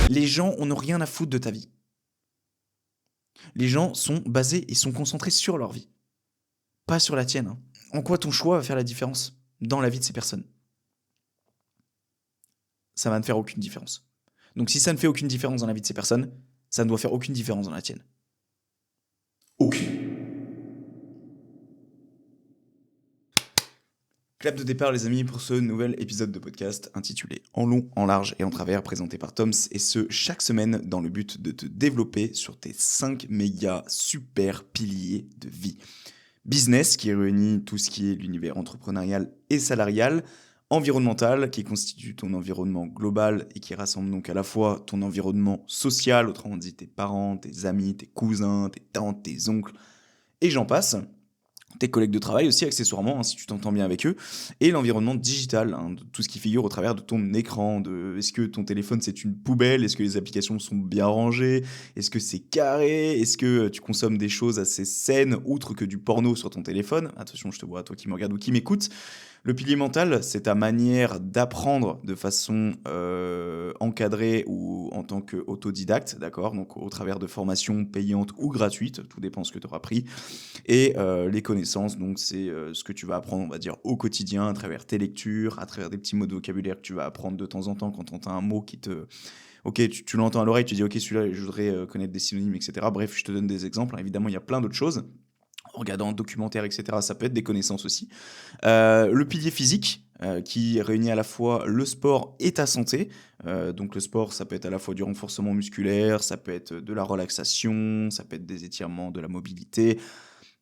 Les gens en ont rien à foutre de ta vie. Les gens sont basés et sont concentrés sur leur vie, pas sur la tienne, hein. En quoi ton choix va faire la différence dans la vie de ces personnes? Ça va ne faire aucune différence. Donc si ça ne fait aucune différence dans la vie de ces personnes, ça ne doit faire aucune différence dans la tienne. Aucune. Clap de départ les amis pour ce nouvel épisode de podcast intitulé En long, en large et en travers, présenté par Toms, et ce chaque semaine dans le but de te développer sur tes 5 méga super piliers de vie. Business qui réunit tout ce qui est l'univers entrepreneurial et salarial, environnemental qui constitue ton environnement global et qui rassemble donc à la fois ton environnement social, autrement dit tes parents, tes amis, tes cousins, tes tantes, tes oncles, et j'en passe, tes collègues de travail aussi accessoirement, hein, si tu t'entends bien avec eux, et l'environnement digital, hein, de tout ce qui figure au travers de ton écran, de est-ce que ton téléphone c'est une poubelle, est-ce que les applications sont bien rangées, est-ce que c'est carré, est-ce que tu consommes des choses assez saines, outre que du porno sur ton téléphone. Attention, je te vois, toi qui me regarde ou qui m'écoute. Le pilier mental, c'est ta manière d'apprendre de façon encadrée ou en tant qu'autodidacte, d'accord? Donc au travers de formations payantes ou gratuites, tout dépend ce que tu auras pris. Et les connaissances, donc c'est ce que tu vas apprendre, on va dire, au quotidien, à travers tes lectures, à travers des petits mots de vocabulaire que tu vas apprendre de temps en temps quand on entend un mot qui te... Ok, tu l'entends à l'oreille, tu dis ok, celui-là, je voudrais connaître des synonymes, etc. Bref, je te donne des exemples, hein. Évidemment, il y a plein d'autres choses. En regardant un documentaire, etc., ça peut être des connaissances aussi. Le pilier physique, qui réunit à la fois le sport et ta santé. Donc le sport, ça peut être à la fois du renforcement musculaire, ça peut être de la relaxation, ça peut être des étirements, de la mobilité.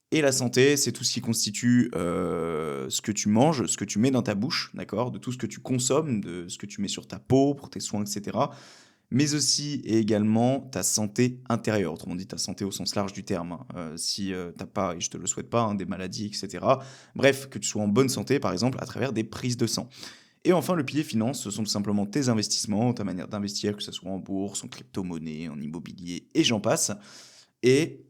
Et la santé, c'est tout ce qui constitue ce que tu manges, ce que tu mets dans ta bouche, d'accord, de tout ce que tu consommes, de ce que tu mets sur ta peau pour tes soins, etc. Mais aussi et également ta santé intérieure, autrement dit ta santé au sens large du terme, hein. Si t'as pas, et je te le souhaite pas, hein, des maladies, etc. Bref, que tu sois en bonne santé, par exemple, à travers des prises de sang. Et enfin, le pilier finance, ce sont tout simplement tes investissements, ta manière d'investir, que ce soit en bourse, en crypto-monnaie, en immobilier, et j'en passe. Et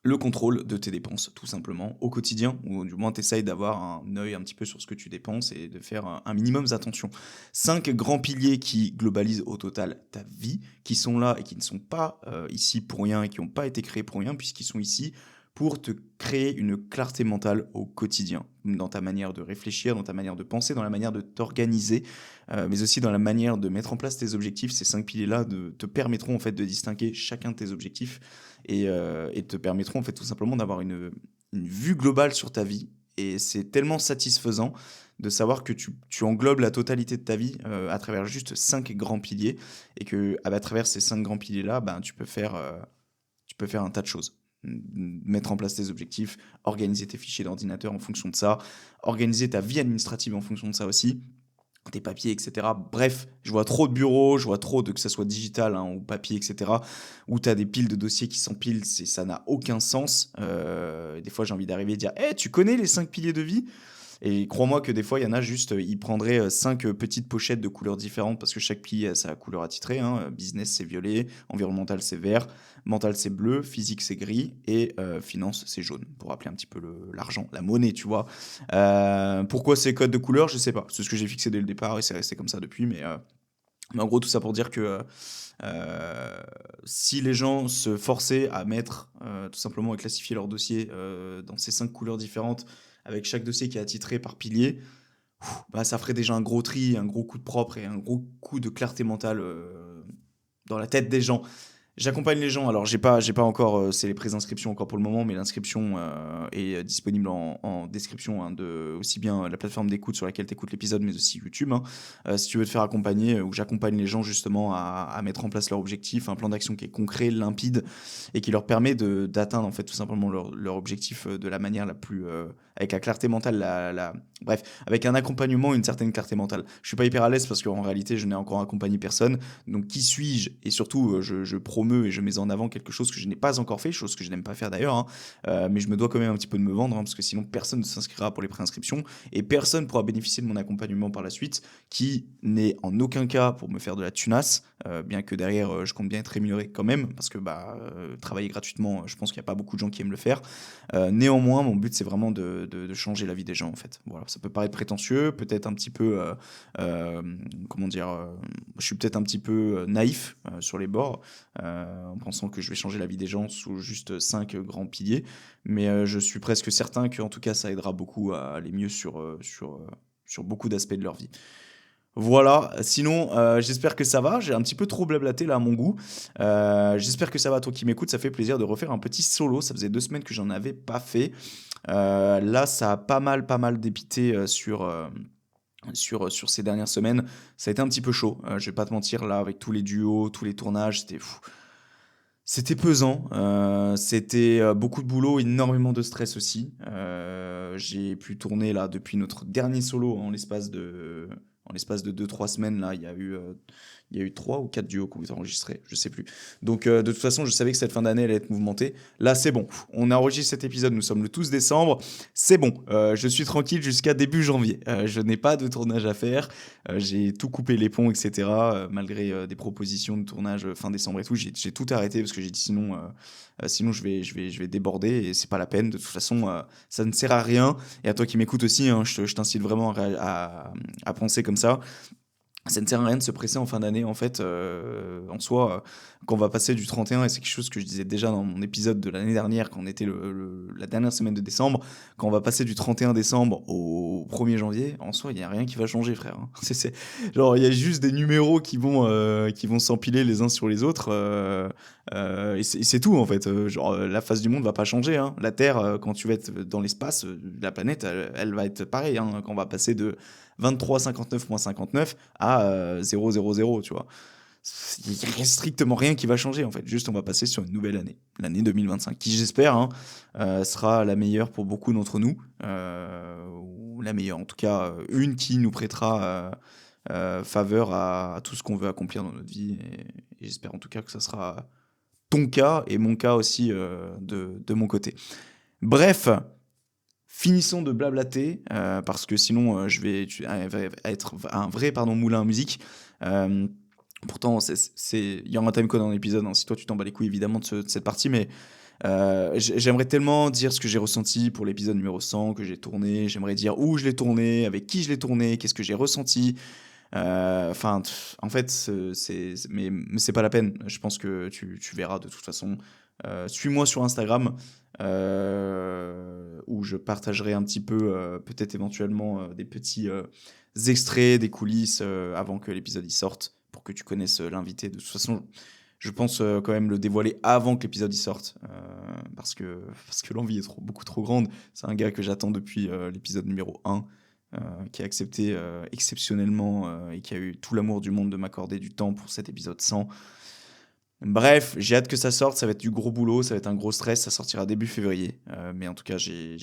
le contrôle de tes dépenses, tout simplement, au quotidien, ou du moins tu essayes d'avoir un œil un petit peu sur ce que tu dépenses et de faire un minimum d'attention. 5 grands piliers qui globalisent au total ta vie, qui sont là et qui ne sont pas ici pour rien et qui n'ont pas été créés pour rien, puisqu'ils sont ici pour te créer une clarté mentale au quotidien, dans ta manière de réfléchir, dans ta manière de penser, dans la manière de t'organiser, mais aussi dans la manière de mettre en place tes objectifs. Ces 5 piliers-là te permettront en fait de distinguer chacun de tes objectifs et te permettront en fait tout simplement d'avoir une vue globale sur ta vie. Et c'est tellement satisfaisant de savoir que tu englobes la totalité de ta vie à travers juste 5 grands piliers et que à travers ces 5 grands piliers-là, ben, tu peux faire un tas de choses. Mettre en place tes objectifs, organiser tes fichiers d'ordinateur en fonction de ça, organiser ta vie administrative en fonction de ça aussi, tes papiers, etc. Bref, je vois trop de bureaux, je vois trop de que ça soit digital, hein, ou papier, etc. Où tu as des piles de dossiers qui s'empilent, ça n'a aucun sens. Des fois, j'ai envie d'arriver et de dire hey, tu connais les 5 piliers de vie? Et crois-moi que des fois, il y en a juste, ils prendraient 5 petites pochettes de couleurs différentes parce que chaque pilier a sa couleur attitrée, hein. Business, c'est violet, environnemental, c'est vert, mental, c'est bleu, physique, c'est gris, et finance, c'est jaune, pour rappeler un petit peu l'argent, la monnaie, tu vois. Pourquoi ces codes de couleurs? Je sais pas. C'est ce que j'ai fixé dès le départ et c'est resté comme ça depuis. Mais en gros, tout ça pour dire que si les gens se forçaient à mettre, tout simplement, à classifier leur dossier dans ces 5 couleurs différentes, avec chaque dossier qui est attitré par pilier, bah, ça ferait déjà un gros tri, un gros coup de propre et un gros coup de clarté mentale dans la tête des gens. J'accompagne les gens. Alors, j'ai pas encore, c'est les préinscriptions encore pour le moment, mais l'inscription est disponible en description, hein, de aussi bien la plateforme d'écoute sur laquelle tu écoutes l'épisode, mais aussi YouTube, hein. Si tu veux te faire accompagner, où j'accompagne les gens justement à mettre en place leur objectif, un plan d'action qui est concret, limpide, et qui leur permet d'atteindre en fait tout simplement leur objectif de la manière la plus, avec la clarté mentale, bref, avec un accompagnement, une certaine clarté mentale. Je suis pas hyper à l'aise parce qu'en réalité, je n'ai encore accompagné personne. Donc qui suis-je? Et surtout, je promeux et je mets en avant quelque chose que je n'ai pas encore fait, chose que je n'aime pas faire d'ailleurs, hein. Mais je me dois quand même un petit peu de me vendre, hein, parce que sinon personne ne s'inscrira pour les préinscriptions et personne pourra bénéficier de mon accompagnement par la suite, qui n'est en aucun cas pour me faire de la tunasse, bien que derrière je compte bien être rémunéré quand même, parce que travailler gratuitement, je pense qu'il n'y a pas beaucoup de gens qui aiment le faire. Néanmoins, mon but c'est vraiment de changer la vie des gens, en fait. Voilà, ça peut paraître prétentieux, peut-être un petit peu, comment dire, je suis peut-être un petit peu naïf sur les bords, en pensant que je vais changer la vie des gens sous juste 5 grands piliers, mais je suis presque certain qu'en tout cas, ça aidera beaucoup à aller mieux sur beaucoup d'aspects de leur vie. Voilà, sinon, j'espère que ça va. J'ai un petit peu trop blablaté là à mon goût. J'espère que ça va, toi qui m'écoutes. Ça fait plaisir de refaire un petit solo. Ça faisait 2 semaines que j'en avais pas fait. Là, ça a pas mal dépité sur ces dernières semaines. Ça a été un petit peu chaud. Je vais pas te mentir, là, avec tous les duos, tous les tournages, c'était pesant. C'était beaucoup de boulot, énormément de stress aussi. J'ai pu tourner là depuis notre dernier solo en l'espace de 2 3 semaines. Là, il y a eu 3 ou 4 duos qu'on a enregistrés, je sais plus. Donc, de toute façon, je savais que cette fin d'année allait être mouvementée. Là, c'est bon. On a enregistré cet épisode, nous sommes le 12 décembre. C'est bon. Je suis tranquille jusqu'à début janvier. Je n'ai pas de tournage à faire. J'ai tout coupé les ponts, etc. Malgré des propositions de tournage fin décembre et tout, j'ai tout arrêté parce que j'ai dit sinon je vais déborder et c'est pas la peine. De toute façon, ça ne sert à rien. Et à toi qui m'écoutes aussi, hein, je t'incite vraiment à penser comme ça ne sert à rien de se presser en fin d'année, en fait, en soi, quand on va passer du 31, et c'est quelque chose que je disais déjà dans mon épisode de l'année dernière, quand on était la dernière semaine de décembre, quand on va passer du 31 décembre au 1er janvier, en soi, il n'y a rien qui va changer, frère. Hein. Genre, il y a juste des numéros qui vont s'empiler les uns sur les autres, et c'est tout, en fait. Genre, la face du monde va pas changer. Hein. La Terre, quand tu vas être dans l'espace, la planète, elle va être pareille, hein, quand on va passer de 23,59,59 à 0,00, tu vois. Il n'y a strictement rien qui va changer, en fait. Juste, on va passer sur une nouvelle année, l'année 2025, qui, j'espère, hein, sera la meilleure pour beaucoup d'entre nous. Ou la meilleure, en tout cas, une qui nous prêtera faveur à tout ce qu'on veut accomplir dans notre vie. Et j'espère en tout cas que ça sera ton cas et mon cas aussi de mon côté. Bref, finissons de blablater, parce que sinon je vais être un vrai moulin à musique. Euh, Pourtant, il y aura un timecode dans l'épisode, hein, si toi tu t'en bats les couilles évidemment de cette partie, mais j'aimerais tellement dire ce que j'ai ressenti pour l'épisode numéro 100 que j'ai tourné. J'aimerais dire où je l'ai tourné, avec qui je l'ai tourné, qu'est-ce que j'ai ressenti. Enfin, en fait, mais c'est pas la peine. Je pense que tu verras de toute façon. Suis-moi sur Instagram, où je partagerai un petit peu, peut-être éventuellement, des petits extraits, des coulisses, avant que l'épisode y sorte, pour que tu connaisses l'invité. De toute façon, je pense quand même le dévoiler avant que l'épisode y sorte, parce que l'envie est beaucoup trop grande. C'est un gars que j'attends depuis l'épisode numéro 1, qui a accepté exceptionnellement, et qui a eu tout l'amour du monde de m'accorder du temps pour cet épisode 100. Bref, j'ai hâte que ça sorte, ça va être du gros boulot, ça va être un gros stress, ça sortira début février. Mais en tout cas, j'ai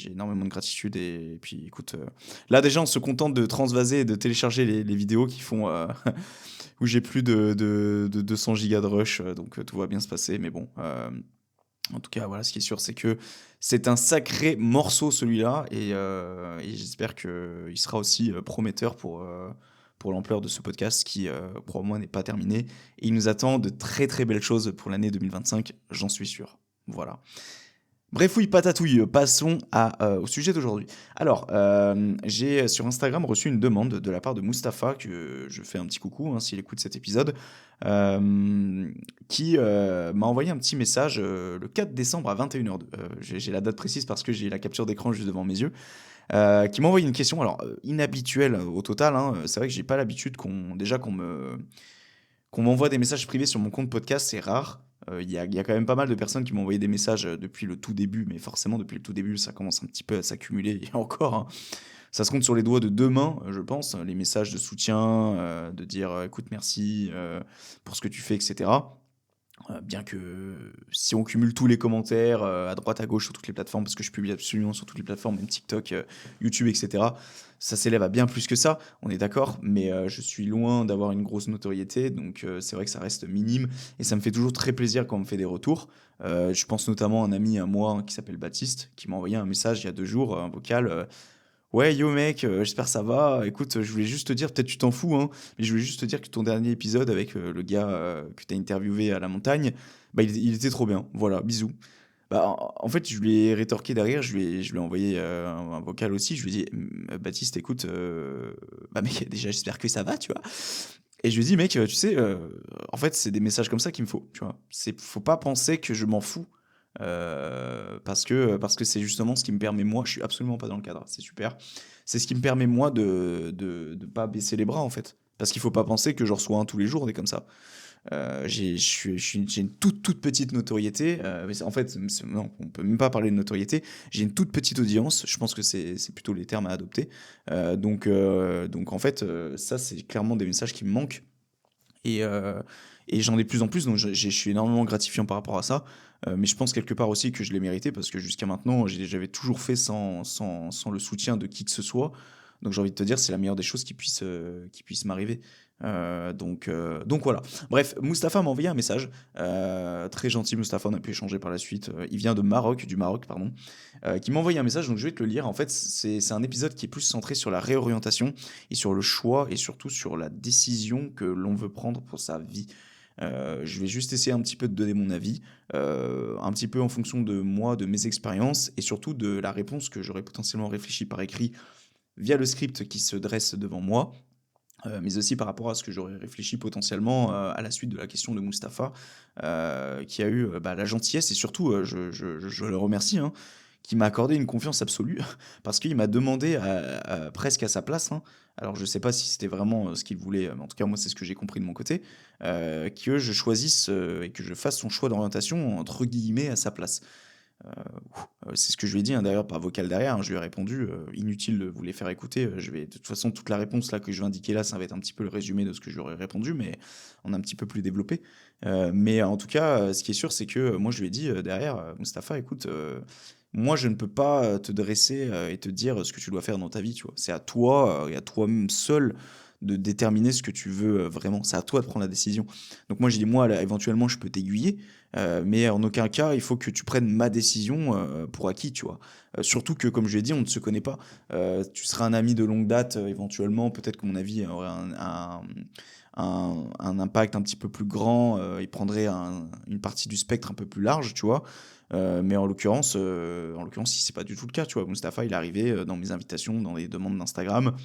énormément de gratitude. Et puis écoute, là déjà on se contente de transvaser et de télécharger les vidéos qui font où j'ai plus de 200 gigas de rush, donc tout va bien se passer. Mais bon, en tout cas, voilà, ce qui est sûr, c'est que c'est un sacré morceau celui-là, et j'espère qu'il sera aussi prometteur pour l'ampleur de ce podcast qui, pour moi, n'est pas terminé. Et il nous attend de très très belles choses pour l'année 2025, j'en suis sûr. Voilà. Bref, oui, patatouille, passons au sujet d'aujourd'hui. Alors, j'ai sur Instagram reçu une demande de la part de Mustapha, que je fais un petit coucou s'il écoute cet épisode, qui m'a envoyé un petit message le 4 décembre à 21h02. J'ai la date précise parce que j'ai la capture d'écran juste devant mes yeux. Qui m'a envoyé une question, alors inhabituelle au total. Hein. C'est vrai que j'ai pas l'habitude qu'on m'envoie des messages privés sur mon compte podcast, c'est rare. Il y a quand même pas mal de personnes qui m'ont envoyé des messages depuis le tout début, mais forcément, depuis le tout début, ça commence un petit peu à s'accumuler. Et encore, hein, ça se compte sur les doigts de 2 mains, je pense, les messages de soutien, de dire écoute, merci pour ce que tu fais, etc. Bien que si on cumule tous les commentaires à droite à gauche sur toutes les plateformes, parce que je publie absolument sur toutes les plateformes, même TikTok, YouTube, etc., ça s'élève à bien plus que ça, on est d'accord, mais je suis loin d'avoir une grosse notoriété, donc c'est vrai que ça reste minime, et ça me fait toujours très plaisir quand on me fait des retours. Je pense notamment à un ami à moi, qui s'appelle Baptiste, qui m'a envoyé un message il y a 2 jours, un vocal. Ouais, yo mec, j'espère ça va. Écoute, je voulais juste te dire, peut-être tu t'en fous, hein, mais je voulais juste te dire que ton dernier épisode avec le gars que t'as interviewé à la montagne, bah il était trop bien. Voilà, bisous. Bah, en fait, je lui ai rétorqué derrière, je lui ai envoyé, un vocal aussi. Je lui ai dit: Baptiste, écoute, bah, mec, déjà, j'espère que ça va», tu vois? Et je lui ai dit: «Mec, tu sais, en fait, c'est des messages comme ça qu'il me faut», tu vois? Faut pas penser que je m'en fous, parce que c'est justement ce qui me permet, moi, je suis absolument pas dans le cadre, c'est super. C'est ce qui me permet, moi, de pas baisser les bras, en fait. Parce qu'il faut pas penser que j'en reçois un tous les jours des comme ça. J'ai une toute petite notoriété. Mais en fait, non, on peut même pas parler de notoriété. J'ai une toute petite audience. Je pense que c'est plutôt les termes à adopter. Donc en fait, ça, c'est clairement des messages qui me manquent. Et, euh, et j'en ai de plus en plus. Donc je suis énormément gratifiant par rapport à ça. Mais je pense quelque part aussi que je l'ai mérité parce que jusqu'à maintenant, j'avais toujours fait sans le soutien de qui que ce soit. Donc j'ai envie de te dire, c'est la meilleure des choses qui puisse m'arriver. Donc voilà. Bref, Mustapha m'a envoyé un message. Très gentil, Mustapha, on a pu échanger par la suite. Il vient du Maroc, pardon. Qui m'a envoyé un message, donc je vais te le lire. En fait, c'est un épisode qui est plus centré sur la réorientation et sur le choix et surtout sur la décision que l'on veut prendre pour sa vie. Je vais juste essayer un petit peu de donner mon avis, un petit peu en fonction de moi, de mes expériences et surtout de la réponse que j'aurais potentiellement réfléchi par écrit via le script qui se dresse devant moi, mais aussi par rapport à ce que j'aurais réfléchi potentiellement à la suite de la question de Mustapha, qui a eu bah, la gentillesse et surtout, je le remercie, hein, qui m'a accordé une confiance absolue, parce qu'il m'a demandé presque à sa place, hein, alors je ne sais pas si c'était vraiment ce qu'il voulait, mais en tout cas moi c'est ce que j'ai compris de mon côté, que je choisisse et que je fasse son choix d'orientation entre guillemets à sa place. C'est ce que je lui ai dit, hein, d'ailleurs par vocal derrière, hein, je lui ai répondu, inutile de vous les faire écouter, de toute façon toute la réponse là que je vais indiquer là, ça va être un petit peu le résumé de ce que j'aurais répondu, mais on a un petit peu plus développé. Mais en tout cas, ce qui est sûr, c'est que moi je lui ai dit derrière, Mustapha, écoute, moi je ne peux pas te dresser et te dire ce que tu dois faire dans ta vie, tu vois. C'est à toi et à toi-même seul de déterminer ce que tu veux vraiment. C'est à toi de prendre la décision. Donc moi j'ai dit, moi là, éventuellement je peux t'aiguiller, mais en aucun cas, il faut que tu prennes ma décision pour acquis, tu vois. Surtout que, comme je l'ai dit, on ne se connaît pas. Tu seras un ami de longue date, éventuellement, peut-être que mon avis aurait un impact un petit peu plus grand, il prendrait une partie du spectre un peu plus large, tu vois. Mais en l'occurrence, si c'est pas du tout le cas, tu vois. Mustapha, il est arrivé dans mes invitations, dans les demandes d'Instagram.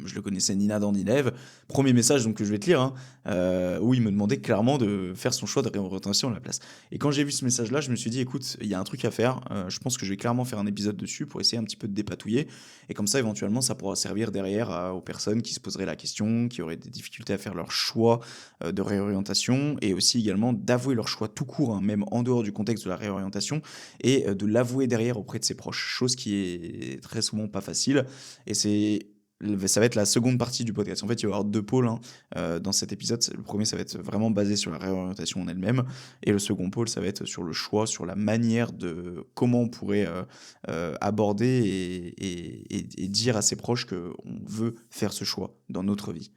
Je le connaissais ni Nadan ni Neve. Premier message donc que je vais te lire, hein, où il me demandait clairement de faire son choix de réorientation à la place. Et quand j'ai vu ce message-là, je me suis dit, écoute, il y a un truc à faire. Je pense que je vais clairement faire un épisode dessus pour essayer un petit peu de dépatouiller. Et comme ça, éventuellement, ça pourra servir derrière aux personnes qui se poseraient la question, qui auraient des difficultés à faire leur choix de réorientation, et aussi également d'avouer leur choix tout court, hein, même en dehors du contexte de la réorientation, et de l'avouer derrière auprès de ses proches, chose qui est très souvent pas facile. Et ça va être la seconde partie du podcast. En fait, il va y avoir deux pôles, hein, dans cet épisode. Le premier, ça va être vraiment basé sur la réorientation en elle-même. Et le second pôle, ça va être sur le choix, sur la manière de comment on pourrait aborder et dire à ses proches qu'on veut faire ce choix dans notre vie.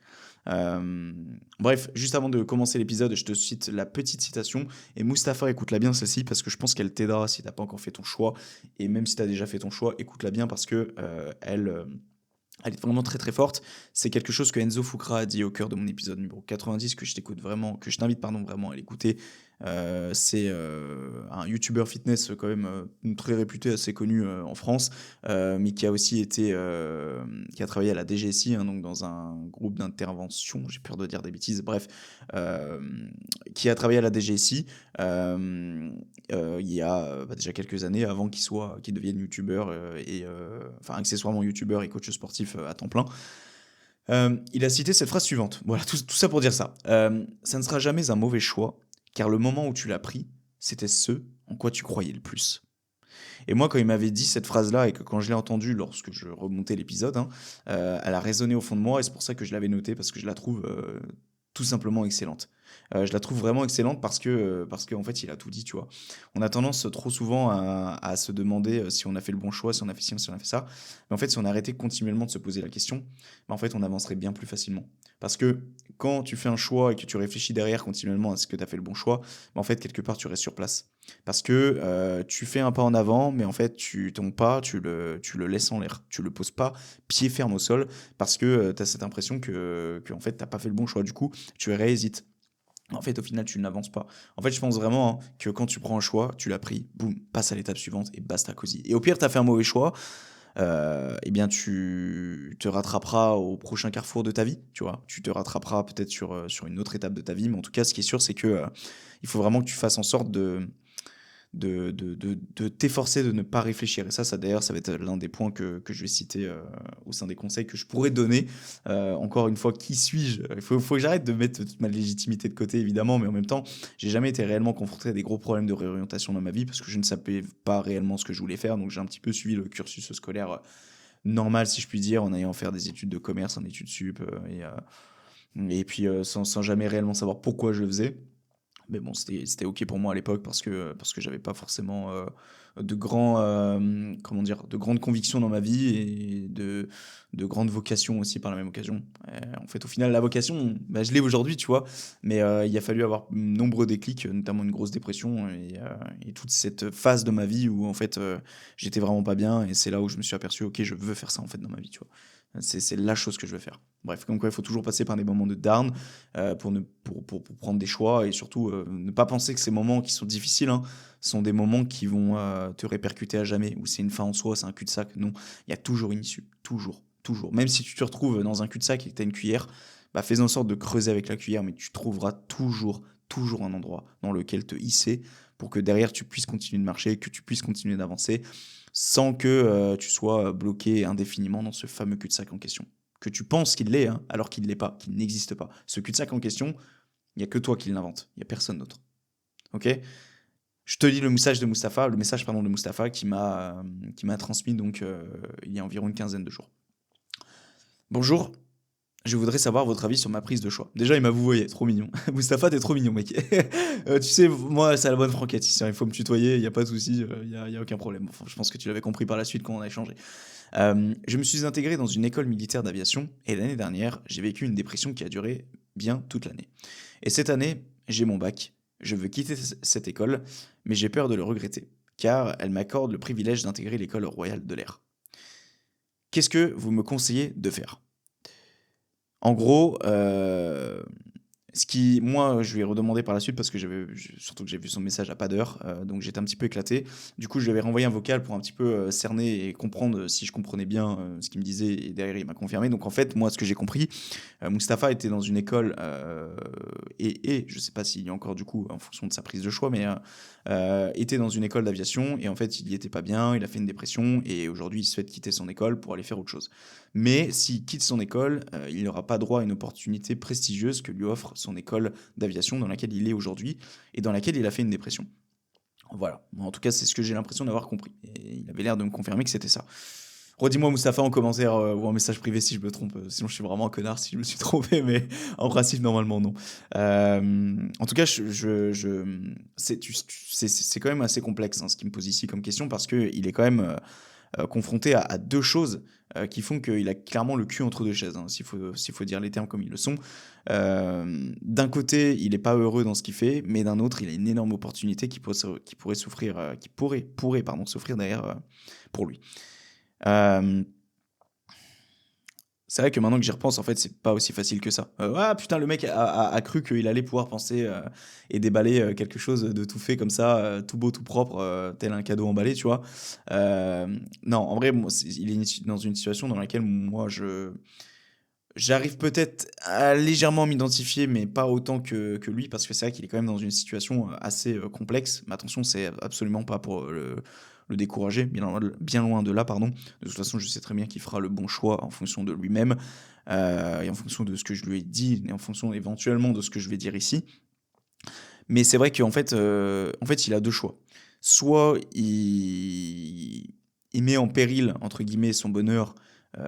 Bref, juste avant de commencer l'épisode, je te cite la petite citation. Et Mustapha, écoute-la bien celle-ci parce que je pense qu'elle t'aidera si t'as pas encore fait ton choix. Et même si tu as déjà fait ton choix, écoute-la bien parce que elle est vraiment très très forte. C'est quelque chose que Enzo Fukra a dit au cœur de mon épisode numéro 90 que je t'écoute vraiment, que je t'invite pardon vraiment à l'écouter. C'est un YouTuber fitness quand même très réputé, assez connu en France, mais qui a aussi qui a travaillé à la DGSI, hein, donc dans un groupe d'intervention. J'ai peur de dire des bêtises. Bref, euh, qui a travaillé à la DGSI il y a bah, déjà quelques années avant qu'il devienne youtubeur enfin accessoirement youtubeur et coach sportif à temps plein. Il a cité cette phrase suivante. Voilà, tout ça pour dire ça. Ça ne sera jamais un mauvais choix, car le moment où tu l'as pris, c'était ce en quoi tu croyais le plus. Et moi, quand il m'avait dit cette phrase-là et que quand je l'ai entendue lorsque je remontais l'épisode, hein, elle a résonné au fond de moi et c'est pour ça que je l'avais notée parce que je la trouve tout simplement excellente. Je la trouve vraiment excellente parce qu'en fait, il a tout dit, tu vois. On a tendance trop souvent à se demander si on a fait le bon choix, si on a fait ci, si on a fait ça. Mais en fait, si on arrêtait continuellement de se poser la question, bah, en fait, on avancerait bien plus facilement. Parce que quand tu fais un choix et que tu réfléchis derrière continuellement à ce que tu as fait le bon choix, bah, en fait, quelque part, tu restes sur place. Parce que tu fais un pas en avant, mais en fait, ton pas, tu le laisses en l'air. Tu le poses pas pied ferme au sol parce que tu as cette impression que en fait, tu n'as pas fait le bon choix. Du coup, tu réhésites. En fait, au final, tu n'avances pas. En fait, je pense vraiment, hein, que quand tu prends un choix, tu l'as pris, boum, passe à l'étape suivante et basta cosy. Et au pire, tu as fait un mauvais choix, eh bien, tu te rattraperas au prochain carrefour de ta vie, tu vois. Tu te rattraperas peut-être sur une autre étape de ta vie, mais en tout cas, ce qui est sûr, c'est que il faut vraiment que tu fasses en sorte de t'efforcer de ne pas réfléchir. Et ça d'ailleurs, ça va être l'un des points que je vais citer au sein des conseils que je pourrais donner. Encore une fois, qui suis-je? Il faut que j'arrête de mettre toute ma légitimité de côté, évidemment, mais en même temps, j'ai jamais été réellement confronté à des gros problèmes de réorientation dans ma vie parce que je ne savais pas réellement ce que je voulais faire. Donc j'ai un petit peu suivi le cursus scolaire normal, si je puis dire, en ayant faire des études de commerce, en études sup, et puis sans jamais réellement savoir pourquoi je le faisais. Mais bon, c'était OK pour moi à l'époque parce que j'avais pas forcément, comment dire? De grandes convictions dans ma vie et de grandes vocations aussi par la même occasion. En fait, au final, la vocation, bah, je l'ai aujourd'hui, tu vois? Mais, il a fallu avoir nombreux déclics, notamment une grosse dépression et toute cette phase de ma vie où en fait, j'étais vraiment pas bien et c'est là où je me suis aperçu: «OK, je veux faire ça en fait dans ma vie», tu vois? C'est la chose que je veux faire. Bref, comme quoi il faut toujours passer par des moments de down, pour prendre des choix et surtout ne pas penser que ces moments qui sont difficiles, hein, sont des moments qui vont te répercuter à jamais, ou c'est une fin en soi, c'est un cul-de-sac. Non, il y a toujours une issue, toujours, toujours. Même si tu te retrouves dans un cul-de-sac et que tu as une cuillère, bah, fais en sorte de creuser avec la cuillère, mais tu trouveras toujours, toujours un endroit dans lequel te hisser pour que derrière tu puisses continuer de marcher, que tu puisses continuer d'avancer sans que tu sois bloqué indéfiniment dans ce fameux cul-de-sac en question que tu penses qu'il l'est, hein, alors qu'il ne l'est pas, qu'il n'existe pas. Ce cul-de-sac en question, il n'y a que toi qui l'invente, il n'y a personne d'autre. Ok? Je te lis le message pardon, de Mustapha qui m'a transmis donc il y a environ une quinzaine de jours. Bonjour, je voudrais savoir votre avis sur ma prise de choix. Déjà, il m'a vouvoyé, trop mignon. Mustapha, t'es trop mignon, mec. Tu sais, moi, c'est à la bonne franquette. Si il faut me tutoyer, il n'y a pas de souci, y a aucun problème. Enfin, je pense que tu l'avais compris par la suite quand on a échangé. Je me suis intégré dans une école militaire d'aviation et l'année dernière, j'ai vécu une dépression qui a duré bien toute l'année. Et cette année, j'ai mon bac, je veux quitter cette école, mais j'ai peur de le regretter, car elle m'accorde le privilège d'intégrer l'école royale de l'air. Qu'est-ce que vous me conseillez de faire? En gros, moi, je lui ai redemandé par la suite parce que surtout que j'ai vu son message à pas d'heure, donc j'étais un petit peu éclaté. Du coup, je lui avais renvoyé un vocal pour un petit peu cerner et comprendre si je comprenais bien ce qu'il me disait, et derrière, il m'a confirmé. Donc en fait, moi, ce que j'ai compris, Mustapha était dans une école, et je sais pas s'il y a encore du coup, en fonction de sa prise de choix, mais était dans une école d'aviation et en fait, il y était pas bien, il a fait une dépression et aujourd'hui, il souhaite quitter son école pour aller faire autre chose. Mais s'il quitte son école, il n'aura pas droit à une opportunité prestigieuse que lui offre son école d'aviation dans laquelle il est aujourd'hui et dans laquelle il a fait une dépression. Voilà. En tout cas, c'est ce que j'ai l'impression d'avoir compris. Et il avait l'air de me confirmer que c'était ça. Redis-moi, Moustapha, en commentaire ou en message privé si je me trompe. Sinon, je suis vraiment un connard si je me suis trompé, mais en principe, normalement, non. En tout cas, c'est quand même assez complexe hein, ce qu'il me pose ici comme question parce qu'il est quand même confronté à deux choses qui font qu'il a clairement le cul entre deux chaises, hein, s'il faut dire les termes comme ils le sont. D'un côté, il n'est pas heureux dans ce qu'il fait, mais d'un autre, il a une énorme opportunité qui pourrait souffrir, qui pourrait pardon, souffrir derrière pour lui. Euh, c'est vrai que maintenant que j'y repense, en fait, c'est pas aussi facile que ça. Ah putain, le mec a cru qu'il allait pouvoir penser et déballer quelque chose de tout fait comme ça, tout beau, tout propre, tel un cadeau emballé, tu vois. Non, en vrai, moi, il est dans une situation dans laquelle moi, j'arrive peut-être à légèrement m'identifier, mais pas autant que lui, parce que c'est vrai qu'il est quand même dans une situation assez complexe. Mais attention, c'est absolument pas pour le décourager, bien loin de là, pardon. De toute façon, je sais très bien qu'il fera le bon choix en fonction de lui-même, et en fonction de ce que je lui ai dit, et en fonction éventuellement de ce que je vais dire ici. Mais c'est vrai qu'en fait, il a deux choix. Soit il met en péril, entre guillemets, son bonheur,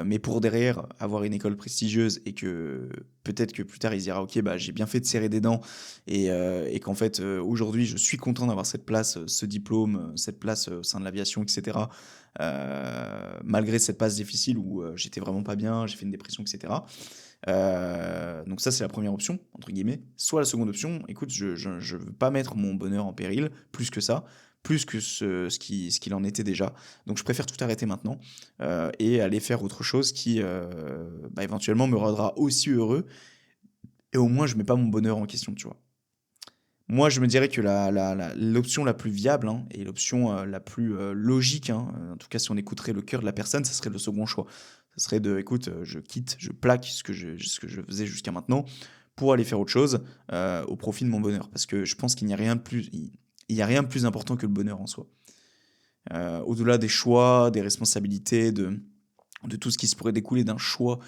mais pour derrière avoir une école prestigieuse et que peut-être que plus tard il se dira ok bah j'ai bien fait de serrer des dents et qu'en fait aujourd'hui je suis content d'avoir cette place, ce diplôme, cette place au sein de l'aviation, etc. Malgré cette passe difficile où j'étais vraiment pas bien, j'ai fait une dépression, etc. Donc ça, c'est la première option, entre guillemets. Soit la seconde option, écoute, je veux pas mettre mon bonheur en péril, plus que ça, plus que ce qu'il en était déjà. Donc je préfère tout arrêter maintenant et aller faire autre chose qui, bah, éventuellement, me rendra aussi heureux. Et au moins, je mets pas mon bonheur en question, tu vois. Moi, je me dirais que l'option la plus viable, hein, et l'option la plus logique, hein, en tout cas si on écouterait le cœur de la personne, ça serait le second choix. Ça serait de, écoute, je quitte, je plaque ce que je faisais jusqu'à maintenant pour aller faire autre chose au profit de mon bonheur. Parce que je pense qu'il n'y a rien de plus, il y a rien de plus important que le bonheur en soi. Au-delà des choix, des responsabilités, de tout ce qui se pourrait découler d'un choix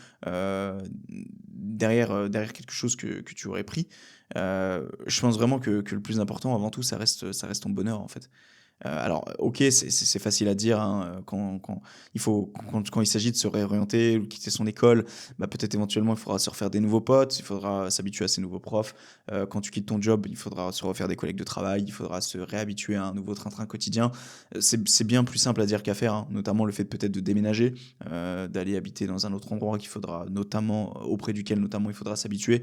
derrière quelque chose que tu aurais pris. Je pense vraiment que le plus important avant tout, ça reste ton bonheur en fait. Alors, ok, c'est facile à dire hein, quand il s'agit de se réorienter ou de quitter son école, bah, peut-être éventuellement il faudra se refaire des nouveaux potes, il faudra s'habituer à ses nouveaux profs. Quand tu quittes ton job, il faudra se refaire des collègues de travail, il faudra se réhabituer à un nouveau train-train quotidien. C'est bien plus simple à dire qu'à faire, hein, notamment le fait peut-être de déménager, d'aller habiter dans un autre endroit qu'il faudra notamment auprès duquel notamment il faudra s'habituer.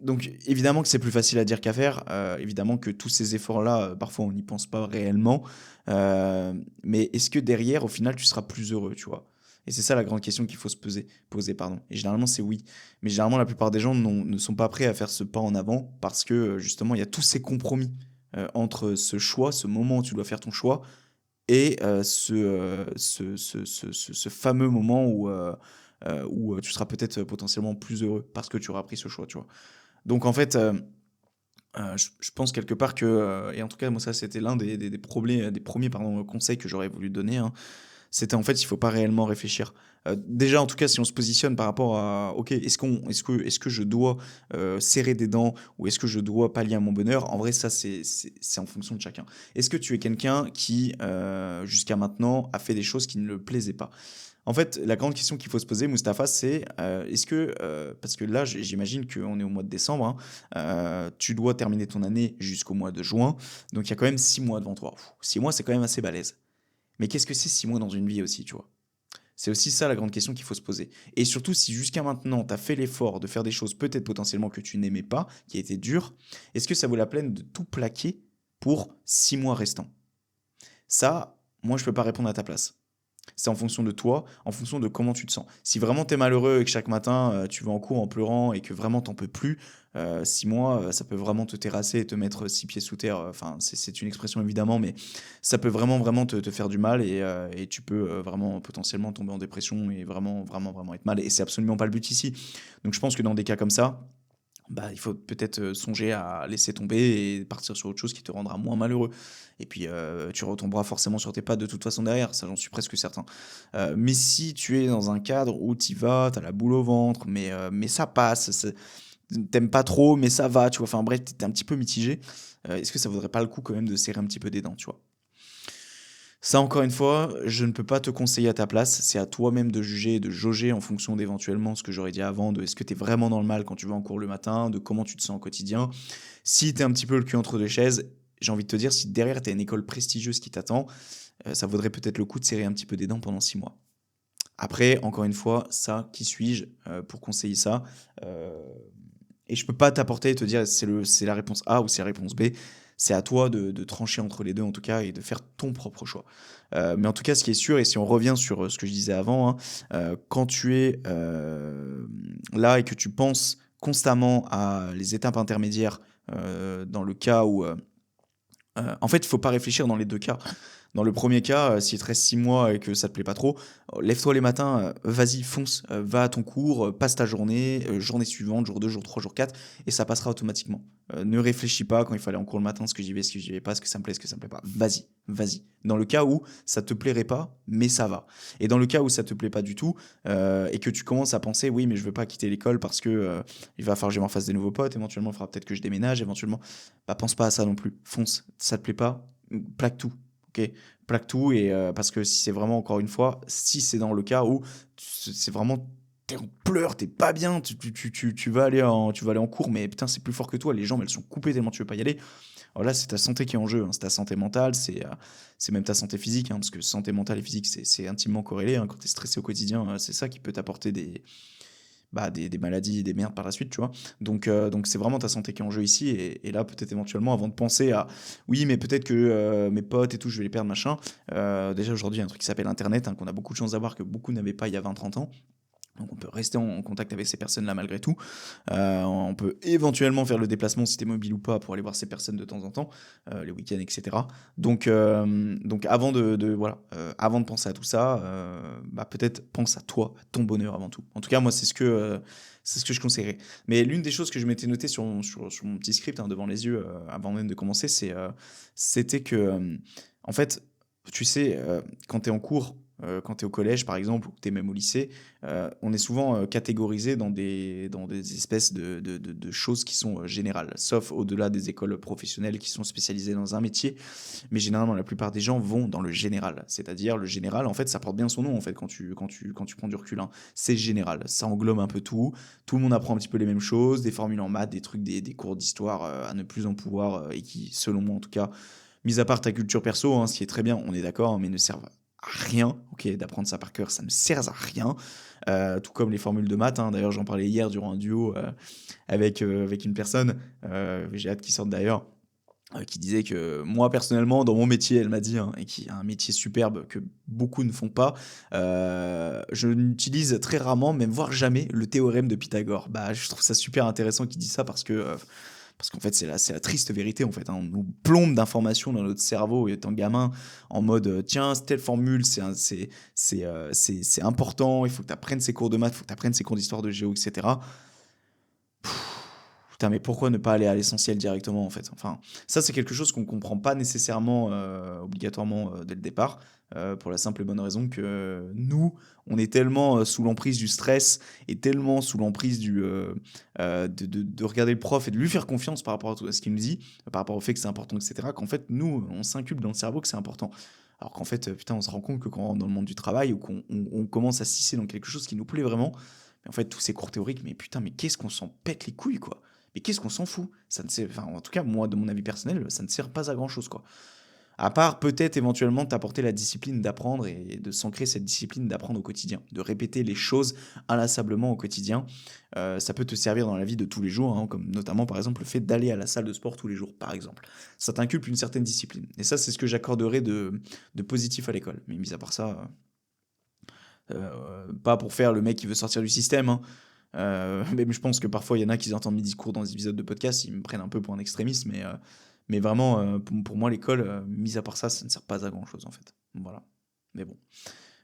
Donc évidemment que c'est plus facile à dire qu'à faire, évidemment que tous ces efforts-là, parfois on n'y pense pas réellement, mais est-ce que derrière, au final, tu seras plus heureux, tu vois? Et c'est ça la grande question qu'il faut se poser, pardon. Et généralement, c'est oui. Mais généralement, la plupart des gens ne sont pas prêts à faire ce pas en avant parce que justement, il y a tous ces compromis entre ce choix, ce moment où tu dois faire ton choix, et ce fameux moment où tu seras peut-être potentiellement plus heureux parce que tu auras pris ce choix, tu vois? Donc en fait, je pense quelque part que, et en tout cas moi ça c'était l'un des premiers pardon, conseils que j'aurais voulu donner, hein. C'était en fait il faut pas réellement réfléchir. Déjà en tout cas si on se positionne par rapport à OK, est-ce que je dois, serrer des dents ou est-ce que je dois pallier à mon bonheur? En vrai ça c'est en fonction de chacun. Est-ce que tu es quelqu'un qui, jusqu'à maintenant a fait des choses qui ne le plaisaient pas? En fait, la grande question qu'il faut se poser, Mustapha, c'est est-ce que, parce que là, j'imagine qu'on est au mois de décembre, hein, tu dois terminer ton année jusqu'au mois de juin, donc il y a quand même 6 mois devant toi. 6 mois, c'est quand même assez balèze. Mais qu'est-ce que c'est 6 mois dans une vie aussi, tu vois? C'est aussi ça la grande question qu'il faut se poser. Et surtout, si jusqu'à maintenant, tu as fait l'effort de faire des choses peut-être potentiellement que tu n'aimais pas, qui étaient dures, est-ce que ça vaut la peine de tout plaquer pour 6 mois restants? Ça, moi, je peux pas répondre à ta place. C'est en fonction de toi, en fonction de comment tu te sens. Si vraiment tu es malheureux et que chaque matin, tu vas en cours en pleurant et que vraiment t'en peux plus, 6 mois, ça peut vraiment te terrasser et te mettre 6 pieds sous terre. Enfin, c'est une expression évidemment, mais ça peut vraiment, vraiment te faire du mal et tu peux vraiment potentiellement tomber en dépression et vraiment, vraiment, vraiment être mal. Et c'est absolument pas le but ici. Donc je pense que dans des cas comme ça, bah, il faut peut-être, songer à laisser tomber et partir sur autre chose qui te rendra moins malheureux. Et puis, tu retomberas forcément sur tes pattes de toute façon derrière, ça j'en suis presque certain. Mais si tu es dans un cadre où tu vas, tu as la boule au ventre, mais ça passe, tu pas trop, mais ça va, tu vois? Enfin bref, tu es un petit peu mitigé, est-ce que ça vaudrait pas le coup quand même de serrer un petit peu des dents, tu vois? Ça, encore une fois, je ne peux pas te conseiller à ta place. C'est à toi-même de juger et de jauger en fonction d'éventuellement ce que j'aurais dit avant, de est-ce que tu es vraiment dans le mal quand tu vas en cours le matin, de comment tu te sens au quotidien. Si tu es un petit peu le cul entre deux chaises, j'ai envie de te dire, si derrière tu as une école prestigieuse qui t'attend, ça vaudrait peut-être le coup de serrer un petit peu des dents pendant 6 mois. Après, encore une fois, ça, qui suis-je pour conseiller ça? Euh, et je peux pas t'apporter et te dire c'est la réponse A ou c'est la réponse B. C'est à toi de trancher entre les deux en tout cas et de faire ton propre choix. Mais en tout cas, ce qui est sûr, et si on revient sur ce que je disais avant, hein, quand tu es là et que tu penses constamment à les étapes intermédiaires, dans le cas où en fait, il faut pas réfléchir dans les 2 cas. Dans le premier cas, s'il te reste 6 mois et que ça te plaît pas trop, lève-toi les matins, vas-y, fonce, va à ton cours, passe ta journée, journée suivante, jour 2, jour 3, jour 4, et ça passera automatiquement. Ne réfléchis pas quand il faut aller en cours le matin, est-ce que j'y vais, est-ce que j'y vais pas, est-ce que ça me plaît, est-ce que ça me plaît pas. Vas-y, vas-y. Dans le cas où ça te plairait pas, mais ça va. Et dans le cas où ça te plaît pas du tout, et que tu commences à penser: «Oui, mais je veux pas quitter l'école parce que, il va falloir que je m'en fasse des nouveaux potes, éventuellement, il faudra peut-être que je déménage, éventuellement», bah, pense pas à ça non plus. Fonce, ça te plaît pas, plaque tout, OK? Plaque tout et parce que si c'est vraiment encore une fois, si c'est dans le cas où c'est vraiment tu en pleurs, tu pas bien, tu vas aller en cours, mais putain, c'est plus fort que toi, les jambes, elles sont coupées tellement tu veux pas y aller. Alors là, c'est ta santé qui est en jeu, hein, c'est ta santé mentale, c'est même ta santé physique, hein, parce que santé mentale et physique, c'est intimement corrélé, hein. Quand tu es stressé au quotidien, c'est ça qui peut t'apporter des maladies, des merdes par la suite, tu vois. Donc c'est vraiment ta santé qui est en jeu ici. Et là, peut-être éventuellement, avant de penser à oui, mais peut-être que mes potes et tout, je vais les perdre, machin. Déjà aujourd'hui, il y a un truc qui s'appelle Internet, hein, qu'on a beaucoup de chance d'avoir, que beaucoup n'avaient pas il y a 20 30 ans. Donc on peut rester en contact avec ces personnes-là malgré tout. On peut éventuellement faire le déplacement si tu es mobile ou pas pour aller voir ces personnes de temps en temps, les week-ends, et cetera. Donc avant de penser à tout ça, peut-être pense à toi, à ton bonheur avant tout. En tout cas, moi, c'est ce que je conseillerais. Mais l'une des choses que je m'étais noté sur mon petit script, hein, devant les yeux, avant même de commencer, c'était que, en fait, tu sais, quand tu es en cours, quand tu es au collège par exemple, ou que tu es même au lycée, on est souvent catégorisé dans des espèces de choses qui sont générales, sauf au-delà des écoles professionnelles qui sont spécialisées dans un métier. Mais généralement, la plupart des gens vont dans le général. C'est-à-dire, le général, en fait, ça porte bien son nom, en fait, quand tu prends du recul, hein. C'est général. Ça englobe un peu tout. Tout le monde apprend un petit peu les mêmes choses, des formules en maths, des trucs, des cours d'histoire à ne plus en pouvoir, et qui, selon moi en tout cas, mis à part ta culture perso, hein, ce qui est très bien, on est d'accord, hein, mais ne servent à rien, ok, d'apprendre ça par cœur, ça ne sert à rien. Tout comme les formules de maths, hein. D'ailleurs, j'en parlais hier durant un duo avec une personne, j'ai hâte qu'il sorte d'ailleurs, qui disait que moi personnellement dans mon métier, elle m'a dit, hein, et qui a un métier superbe que beaucoup ne font pas, je n'utilise très rarement, même voire jamais, le théorème de Pythagore. Bah, je trouve ça super intéressant qu'il dise ça parce qu'en fait c'est la triste vérité en fait, hein. On nous plombe d'informations dans notre cerveau étant gamin en mode tiens telle formule c'est important, il faut que tu apprennes ces cours de maths, il faut que tu apprennes ces cours d'histoire de géo, etc. Putain, mais pourquoi ne pas aller à l'essentiel directement en fait? Enfin, ça c'est quelque chose qu'on comprend pas nécessairement obligatoirement dès le départ, pour la simple et bonne raison que nous, on est tellement sous l'emprise du stress et tellement sous l'emprise de regarder le prof et de lui faire confiance par rapport à ce qu'il nous dit, par rapport au fait que c'est important, etc., qu'en fait, nous, on s'inculque dans le cerveau que c'est important. Alors qu'en fait, putain, on se rend compte que quand on rentre dans le monde du travail ou qu'on commence à se tisser dans quelque chose qui nous plaît vraiment, mais en fait, tous ces cours théoriques, mais putain, mais qu'est-ce qu'on s'en pète les couilles, quoi. Mais qu'est-ce qu'on s'en fout? Ça ne sert, enfin, en tout cas, moi, de mon avis personnel, ça ne sert pas à grand-chose, quoi. À part peut-être éventuellement t'apporter la discipline d'apprendre et de s'ancrer cette discipline d'apprendre au quotidien, de répéter les choses inlassablement au quotidien. Ça peut te servir dans la vie de tous les jours, hein, comme notamment par exemple le fait d'aller à la salle de sport tous les jours, par exemple. Ça t'inculpe une certaine discipline. Et ça, c'est ce que j'accorderais de positif à l'école. Mais mis à part ça, pas pour faire le mec qui veut sortir du système, hein. Même je pense que parfois il y en a qui entendent mes discours dans des épisodes de podcast, ils me prennent un peu pour un extrémiste, mais vraiment, pour moi, l'école, mis à part ça, ça ne sert pas à grand chose en fait. Voilà. Mais bon.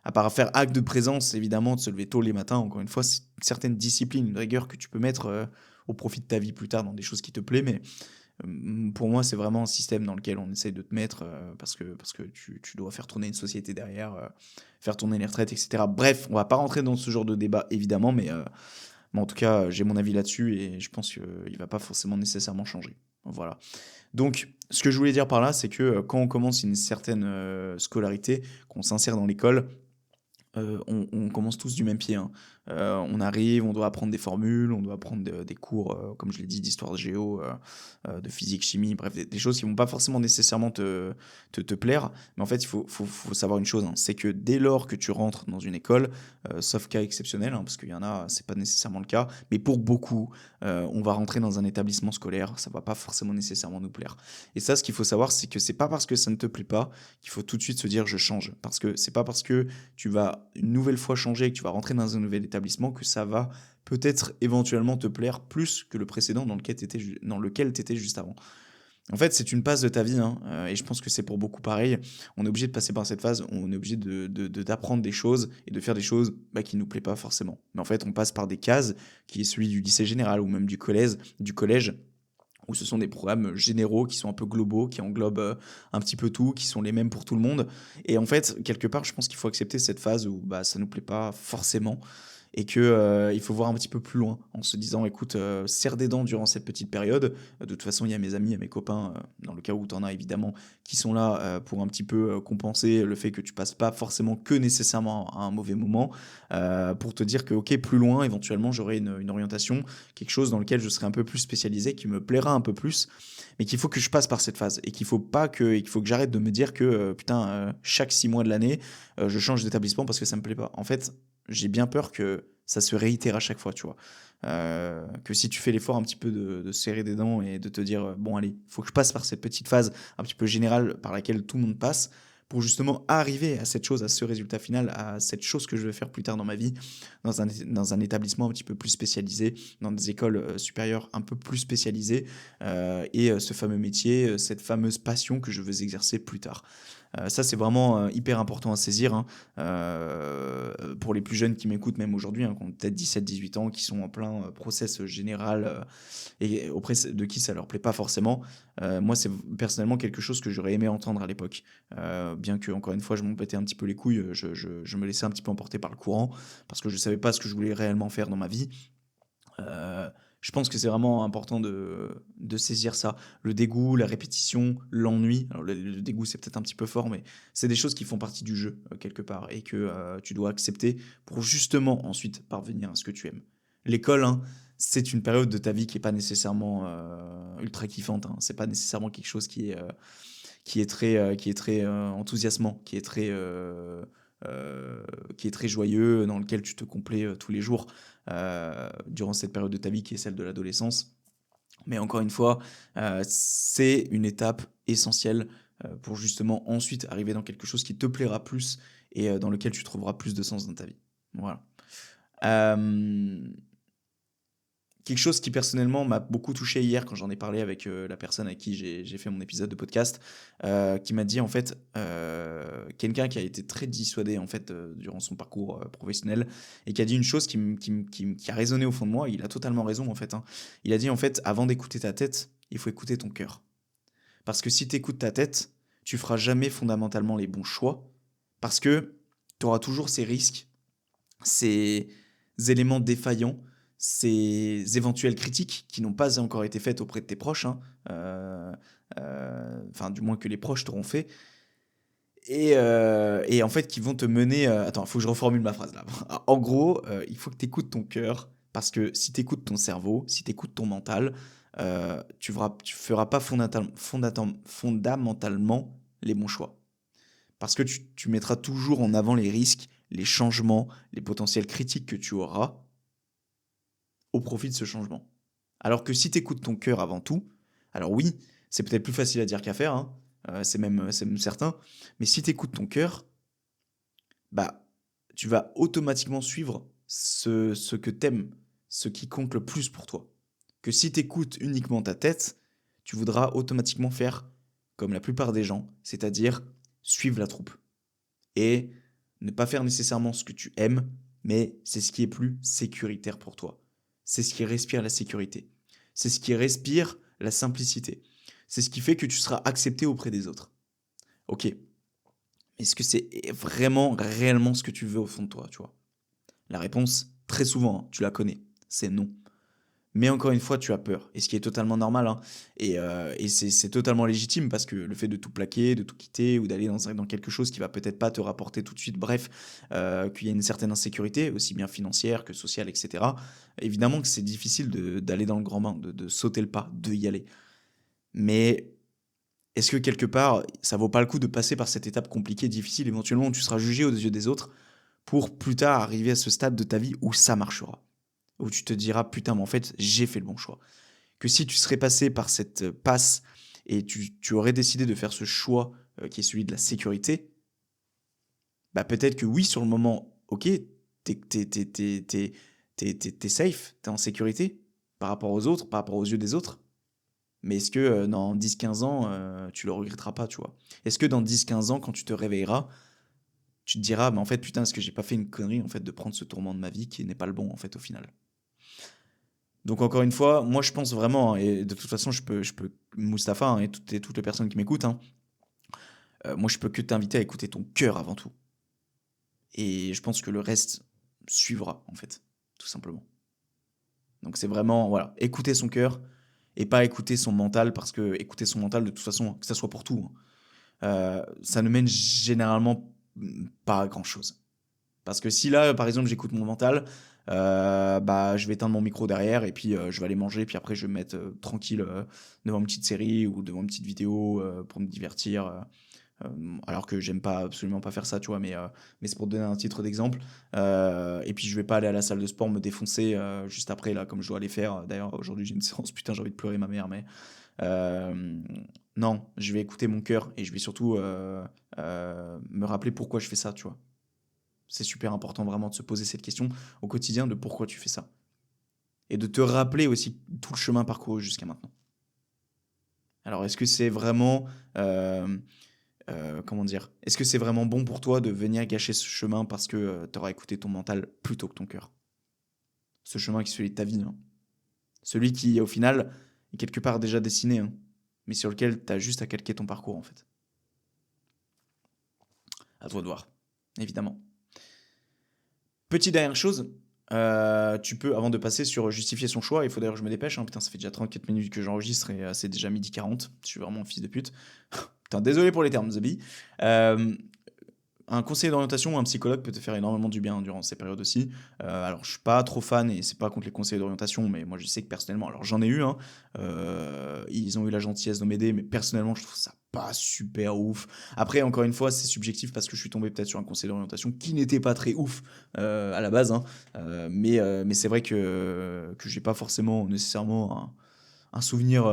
À part faire acte de présence, évidemment, de se lever tôt les matins, encore une fois, c'est une certaine discipline, une rigueur que tu peux mettre au profit de ta vie plus tard dans des choses qui te plaisent, mais pour moi, c'est vraiment un système dans lequel on essaie de te mettre parce que tu dois faire tourner une société derrière, faire tourner les retraites, etc. Bref, on va pas rentrer dans ce genre de débat, évidemment, mais en tout cas, j'ai mon avis là-dessus et je pense qu'il va pas forcément nécessairement changer. Voilà. Donc, ce que je voulais dire par là, c'est que quand on commence une certaine scolarité, qu'on s'insère dans l'école, on commence tous du même pied, hein. On arrive, on doit apprendre des formules, on doit apprendre des cours, comme je l'ai dit, d'histoire de géo, de physique, chimie, bref, des choses qui vont pas forcément nécessairement te plaire. Mais en fait, il faut savoir une chose, hein, c'est que dès lors que tu rentres dans une école, sauf cas exceptionnel, hein, parce qu'il y en a, c'est pas nécessairement le cas, mais pour beaucoup, on va rentrer dans un établissement scolaire, ça va pas forcément nécessairement nous plaire. Et ça, ce qu'il faut savoir, c'est que c'est pas parce que ça ne te plaît pas qu'il faut tout de suite se dire je change. Parce que c'est pas parce que tu vas une nouvelle fois changer et que tu vas rentrer dans un nouvel établissement que ça va peut-être éventuellement te plaire plus que le précédent dans lequel tu étais juste avant. En fait, c'est une passe de ta vie, hein, et je pense que c'est pour beaucoup pareil. On est obligé de passer par cette phase, où on est obligé d'apprendre des choses et de faire des choses qui ne nous plaisent pas forcément. Mais en fait, on passe par des cases, qui est celui du lycée général ou même du collège, où ce sont des programmes généraux qui sont un peu globaux, qui englobent un petit peu tout, qui sont les mêmes pour tout le monde. Et en fait, quelque part, je pense qu'il faut accepter cette phase où ça ne nous plaît pas forcément et que il faut voir un petit peu plus loin en se disant écoute, serre des dents durant cette petite période. De toute façon, il y a mes amis, il y a mes copains, dans le cas où tu en as évidemment, qui sont là pour un petit peu compenser le fait que tu passes pas forcément que nécessairement à un mauvais moment, pour te dire que ok, plus loin, éventuellement, j'aurai une orientation, quelque chose dans lequel je serai un peu plus spécialisé, qui me plaira un peu plus, mais qu'il faut que je passe par cette phase et qu'il faut que j'arrête de me dire que putain, chaque 6 mois de l'année, je change d'établissement parce que ça me plaît pas. En fait, j'ai bien peur que ça se réitère à chaque fois, tu vois. Que si tu fais l'effort un petit peu de serrer des dents et de te dire bon allez, il faut que je passe par cette petite phase un petit peu générale par laquelle tout le monde passe pour justement arriver à cette chose, à ce résultat final, à cette chose que je veux faire plus tard dans ma vie, dans un établissement un petit peu plus spécialisé, dans des écoles supérieures un peu plus spécialisées, et ce fameux métier, cette fameuse passion que je veux exercer plus tard. Ça, c'est vraiment hyper important à saisir, hein. Pour les plus jeunes qui m'écoutent, même aujourd'hui, hein, qui ont peut-être 17-18 ans, qui sont en plein process général, et auprès de qui ça leur plaît pas forcément. Moi, c'est personnellement quelque chose que j'aurais aimé entendre à l'époque. Bien que, encore une fois, je m'en pétais un petit peu les couilles, je me laissais un petit peu emporter par le courant, parce que je savais pas ce que je voulais réellement faire dans ma vie. Euh, je pense que c'est vraiment important de saisir ça. Le dégoût, la répétition, l'ennui. Alors le dégoût, c'est peut-être un petit peu fort, mais c'est des choses qui font partie du jeu, quelque part, et que tu dois accepter pour justement ensuite parvenir à ce que tu aimes. L'école, hein, c'est une période de ta vie qui est pas nécessairement ultra kiffante, hein. C'est pas nécessairement quelque chose qui est très enthousiasmant, qui est très joyeux, dans lequel tu te complais tous les jours durant cette période de ta vie qui est celle de l'adolescence. Mais encore une fois, c'est une étape essentielle pour justement ensuite arriver dans quelque chose qui te plaira plus et dans lequel tu trouveras plus de sens dans ta vie. Voilà. Euh, Quelque chose qui personnellement m'a beaucoup touché hier quand j'en ai parlé avec la personne à qui j'ai fait mon épisode de podcast, qui m'a dit en fait, quelqu'un qui a été très dissuadé en fait durant son parcours professionnel, et qui a dit une chose qui a résonné au fond de moi. Il a totalement raison en fait, hein. Il a dit en fait, avant d'écouter ta tête, il faut écouter ton cœur. Parce que si tu écoutes ta tête, tu feras jamais fondamentalement les bons choix, parce que tu auras toujours ces risques, ces éléments défaillants, ces éventuelles critiques qui n'ont pas encore été faites auprès de tes proches, hein, enfin du moins que les proches t'auront fait, et en fait qui vont te mener... attends, il faut que je reformule ma phrase là. En gros, il faut que tu écoutes ton cœur, parce que si tu écoutes ton cerveau, si tu écoutes ton mental, tu feras pas fondamentalement les bons choix. Parce que tu mettras toujours en avant les risques, les changements, les potentielles critiques que tu auras au profit de ce changement. Alors que si tu écoutes ton cœur avant tout, alors oui, c'est peut-être plus facile à dire qu'à faire, hein, c'est même certain, mais si tu écoutes ton cœur, bah, tu vas automatiquement suivre ce que t'aimes, ce qui compte le plus pour toi. Que si tu écoutes uniquement ta tête, tu voudras automatiquement faire comme la plupart des gens, c'est-à-dire suivre la troupe. Et ne pas faire nécessairement ce que tu aimes, mais c'est ce qui est plus sécuritaire pour toi. C'est ce qui respire la sécurité. C'est ce qui respire la simplicité. C'est ce qui fait que tu seras accepté auprès des autres. Ok. Est-ce que c'est vraiment, réellement ce que tu veux au fond de toi, tu vois? La réponse, très souvent, hein, tu la connais, c'est non. Mais encore une fois, tu as peur, et ce qui est totalement normal, hein. Et c'est totalement légitime, parce que le fait de tout plaquer, de tout quitter, ou d'aller dans quelque chose qui va peut-être pas te rapporter tout de suite, bref, qu'il y a une certaine insécurité, aussi bien financière que sociale, etc. Évidemment que c'est difficile d'aller dans le grand bain, de sauter le pas, de y aller. Mais est-ce que quelque part, ça vaut pas le coup de passer par cette étape compliquée, difficile, éventuellement où tu seras jugé aux yeux des autres, pour plus tard arriver à ce stade de ta vie où ça marchera, où tu te diras putain, mais en fait, j'ai fait le bon choix. Que si tu serais passé par cette passe, et tu aurais décidé de faire ce choix qui est celui de la sécurité, bah peut-être que oui, sur le moment, ok, t'es safe, t'es en sécurité par rapport aux autres, par rapport aux yeux des autres. Mais est-ce que dans 10-15 ans, tu le regretteras pas, tu vois? Est-ce que dans 10-15 ans, quand tu te réveilleras, tu te diras, mais en fait, putain, est-ce que j'ai pas fait une connerie en fait de prendre ce tourment de ma vie qui n'est pas le bon en fait au final? Donc encore une fois, moi je pense vraiment, hein, et de toute façon je peux Mustapha, hein, et toutes les personnes qui m'écoutent, hein, moi je peux que t'inviter à écouter ton cœur avant tout. Et je pense que le reste suivra en fait, tout simplement. Donc c'est vraiment, voilà, écouter son cœur et pas écouter son mental, parce que écouter son mental de toute façon, que ça soit pour tout, hein, ça ne mène généralement pas à grand chose. Parce que si là, par exemple, j'écoute mon mental, bah, je vais éteindre mon micro derrière, et puis je vais aller manger, puis après je vais me mettre tranquille devant une petite série ou devant une petite vidéo pour me divertir. Alors que j'aime pas absolument pas faire ça, tu vois, mais c'est pour te donner un titre d'exemple. Et puis je vais pas aller à la salle de sport me défoncer juste après, là, comme je dois aller faire. D'ailleurs, aujourd'hui j'ai une séance, putain, j'ai envie de pleurer ma mère, mais non, je vais écouter mon cœur, et je vais surtout me rappeler pourquoi je fais ça, tu vois. C'est super important vraiment de se poser cette question au quotidien de pourquoi tu fais ça. Et de te rappeler aussi tout le chemin parcouru jusqu'à maintenant. Alors, est-ce que c'est vraiment, comment dire? Est-ce que c'est vraiment bon pour toi de venir gâcher ce chemin parce que, tu auras écouté ton mental plutôt que ton cœur? Ce chemin qui est celui de ta vie, hein. Celui qui, au final, est quelque part déjà dessiné, hein, mais sur lequel tu as juste à calquer ton parcours, en fait. À toi de voir, évidemment. Petite dernière chose, tu peux avant de passer sur justifier son choix, il faut d'ailleurs que je me dépêche, hein, putain, ça fait déjà 34 minutes que j'enregistre et c'est déjà 12h40. Je suis vraiment un fils de pute. Putain, désolé pour les termes, Zabi. Hem Un conseiller d'orientation ou un psychologue peut te faire énormément du bien durant ces périodes aussi. Alors je suis pas trop fan et c'est pas contre les conseillers d'orientation, mais moi je sais que personnellement alors j'en ai eu, hein, ils ont eu la gentillesse de m'aider, mais personnellement je trouve ça pas super ouf. Après encore une fois, c'est subjectif parce que je suis tombé peut-être sur un conseiller d'orientation qui n'était pas très ouf, à la base, hein, mais c'est vrai que j'ai pas forcément nécessairement un souvenir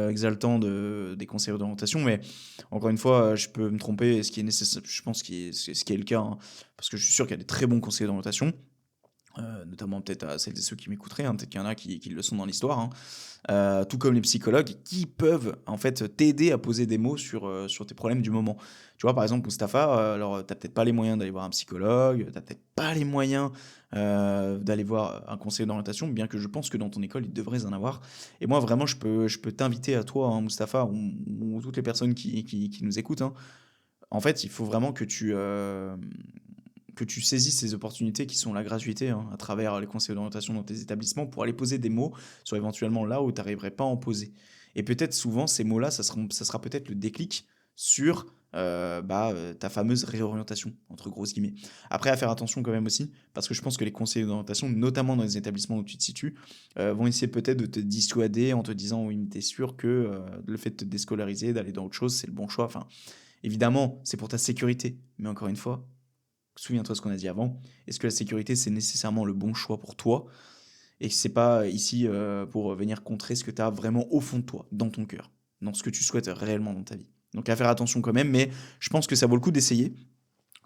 exaltant des conseillers d'orientation, mais encore une fois, je peux me tromper, et ce qui est nécessaire, je pense ce qui est le cas, hein, parce que je suis sûr qu'il y a des très bons conseillers d'orientation, notamment peut-être à celles et ceux qui m'écouteraient, hein, peut-être qu'il y en a qui le sont dans l'histoire, hein. Tout comme les psychologues qui peuvent en fait t'aider à poser des mots sur tes problèmes du moment. Tu vois, par exemple, Mustapha, alors tu peut-être pas les moyens d'aller voir un psychologue, tu peut-être pas les moyens d'aller voir un conseiller d'orientation, bien que je pense que dans ton école, ils devraient en avoir. Et moi, vraiment, je peux t'inviter à toi, hein, Mustapha, ou toutes les personnes qui nous écoutent, hein. En fait, il faut vraiment que tu saisisses ces opportunités qui sont la gratuité, hein, à travers les conseils d'orientation dans tes établissements pour aller poser des mots sur éventuellement là où tu n'arriverais pas à en poser. Et peut-être souvent, ces mots-là, ça sera peut-être le déclic sur ta fameuse réorientation, entre grosses guillemets. Après, à faire attention quand même aussi, parce que je pense que les conseillers d'orientation, notamment dans les établissements où tu te situes, vont essayer peut-être de te dissuader en te disant oui, mais t'es sûr que le fait de te déscolariser, d'aller dans autre chose, c'est le bon choix. Enfin, évidemment, c'est pour ta sécurité. Mais encore une fois, souviens-toi ce qu'on a dit avant. Est-ce que la sécurité, c'est nécessairement le bon choix pour toi? Et c'est pas ici pour venir contrer ce que tu as vraiment au fond de toi, dans ton cœur, dans ce que tu souhaites réellement dans ta vie. Donc à faire attention quand même, mais je pense que ça vaut le coup d'essayer.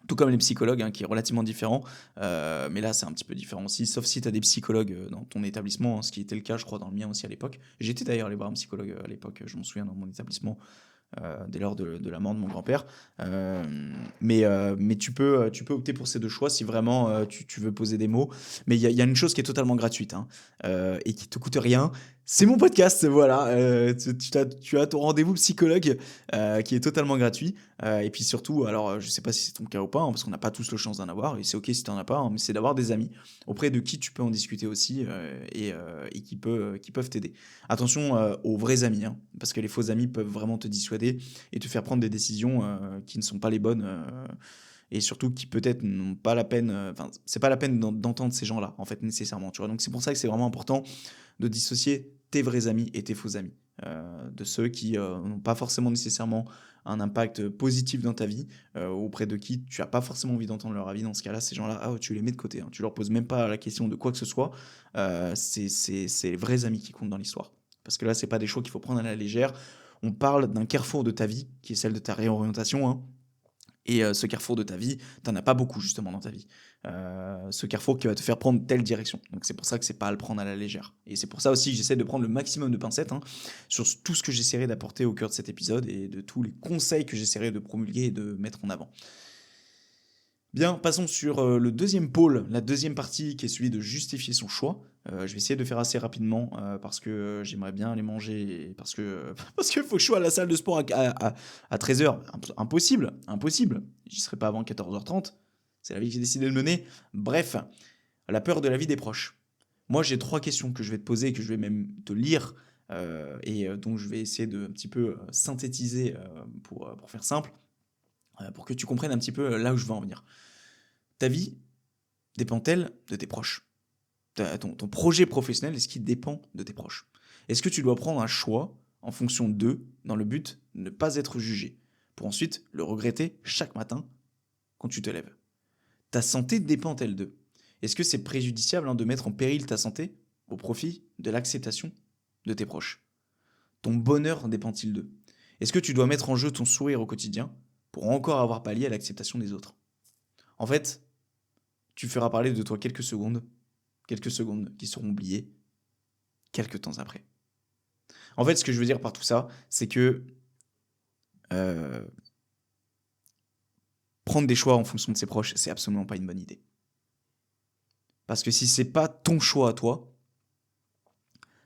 Tout comme les psychologues, hein, qui est relativement différent. Mais là, c'est un petit peu différent aussi, sauf si tu as des psychologues dans ton établissement, hein, ce qui était le cas, je crois, dans le mien aussi à l'époque. J'étais d'ailleurs allé voir un psychologue à l'époque, je m'en souviens, dans mon établissement dès lors de la mort de mon grand-père. Mais tu peux opter pour ces deux choix si vraiment tu veux poser des mots. Mais il y a une chose qui est totalement gratuite, hein, et qui te coûte rien. C'est mon podcast, voilà. Tu as ton rendez-vous psychologue qui est totalement gratuit. Et puis surtout, alors je sais pas si c'est ton cas ou pas, hein, parce qu'on n'a pas tous la chance d'en avoir, et c'est ok si tu n'en as pas, hein, mais c'est d'avoir des amis auprès de qui tu peux en discuter aussi et qui peuvent t'aider. Attention aux vrais amis, hein, parce que les faux amis peuvent vraiment te dissuader et te faire prendre des décisions qui ne sont pas les bonnes et surtout qui peut-être n'ont pas la peine. Enfin, c'est pas la peine d'entendre ces gens-là, en fait, nécessairement. Tu vois, donc c'est pour ça que c'est vraiment important de dissocier tes vrais amis et tes faux amis. De ceux qui n'ont pas forcément nécessairement un impact positif dans ta vie, auprès de qui tu n'as pas forcément envie d'entendre leur avis. Dans ce cas-là, ces gens-là, tu les mets de côté, hein. Tu leur poses même pas la question de quoi que ce soit. C'est les vrais amis qui comptent dans l'histoire. Parce que là, c'est pas des choix qu'il faut prendre à la légère. On parle d'un carrefour de ta vie, qui est celle de ta réorientation, hein. Et ce carrefour de ta vie, t'en as pas beaucoup justement dans ta vie. Ce carrefour qui va te faire prendre telle direction. Donc c'est pour ça que c'est pas à le prendre à la légère. Et c'est pour ça aussi que j'essaie de prendre le maximum de pincettes, hein, sur tout ce que j'essaierai d'apporter au cœur de cet épisode et de tous les conseils que j'essaierai de promulguer et de mettre en avant. Bien, passons sur le deuxième pôle, la deuxième partie qui est celui de justifier son choix. Je vais essayer de faire assez rapidement parce que j'aimerais bien aller manger, et parce que parce qu'il faut que je sois à la salle de sport à 13h. Impossible, impossible. J'y serai pas avant 14h30. C'est la vie que j'ai décidé de mener. Bref, la peur de la vie des proches. Moi, j'ai trois questions que je vais te poser et que je vais même te lire et dont je vais essayer de un petit peu synthétiser pour faire simple, pour que tu comprennes un petit peu là où je veux en venir. Ta vie dépend-elle de tes proches? Ton projet professionnel, est-ce qu'il dépend de tes proches? Est-ce que tu dois prendre un choix en fonction d'eux, dans le but de ne pas être jugé, pour ensuite le regretter chaque matin quand tu te lèves? Ta santé dépend-elle d'eux? Est-ce que c'est préjudiciable, hein, de mettre en péril ta santé au profit de l'acceptation de tes proches? Ton bonheur dépend-il d'eux? Est-ce que tu dois mettre en jeu ton sourire au quotidien pour encore avoir pallié à l'acceptation des autres. En fait, tu feras parler de toi quelques secondes qui seront oubliées quelques temps après. En fait, ce que je veux dire par tout ça, c'est que euh, prendre des choix en fonction de ses proches, c'est absolument pas une bonne idée. Parce que si c'est pas ton choix à toi,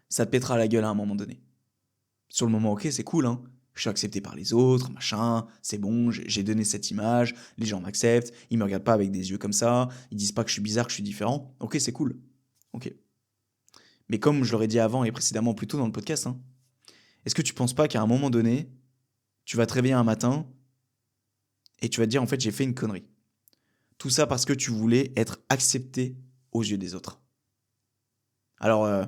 ça te pètera la gueule à un moment donné. Sur le moment, ok, c'est cool, hein. Je suis accepté par les autres, machin, c'est bon, j'ai donné cette image, les gens m'acceptent, ils me regardent pas avec des yeux comme ça, ils disent pas que je suis bizarre, que je suis différent. Ok, c'est cool. Ok. Mais comme je l'aurais dit avant et précédemment plus tôt dans le podcast, hein, est-ce que tu penses pas qu'à un moment donné, tu vas te réveiller un matin et tu vas te dire en fait j'ai fait une connerie. Tout ça parce que tu voulais être accepté aux yeux des autres. Alors,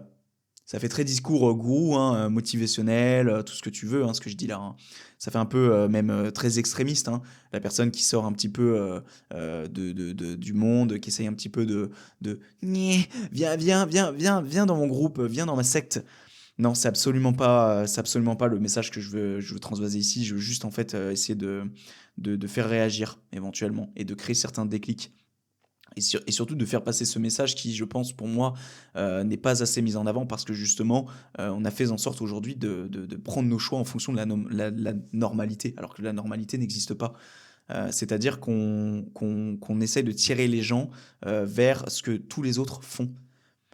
ça fait très discours gourou, hein, motivationnel, tout ce que tu veux, hein, ce que je dis là, hein. Ça fait un peu même très extrémiste, hein. La personne qui sort un petit peu du monde, qui essaye un petit peu de Nyeh, viens dans mon groupe, viens dans ma secte. Non, c'est absolument pas le message que je veux transvaser ici. Je veux juste en fait essayer de faire réagir éventuellement et de créer certains déclics. Et surtout de faire passer ce message qui, je pense, pour moi, n'est pas assez mis en avant parce que justement, on a fait en sorte aujourd'hui de prendre nos choix en fonction de la normalité, alors que la normalité n'existe pas. C'est-à-dire qu'on essaie de tirer les gens vers ce que tous les autres font.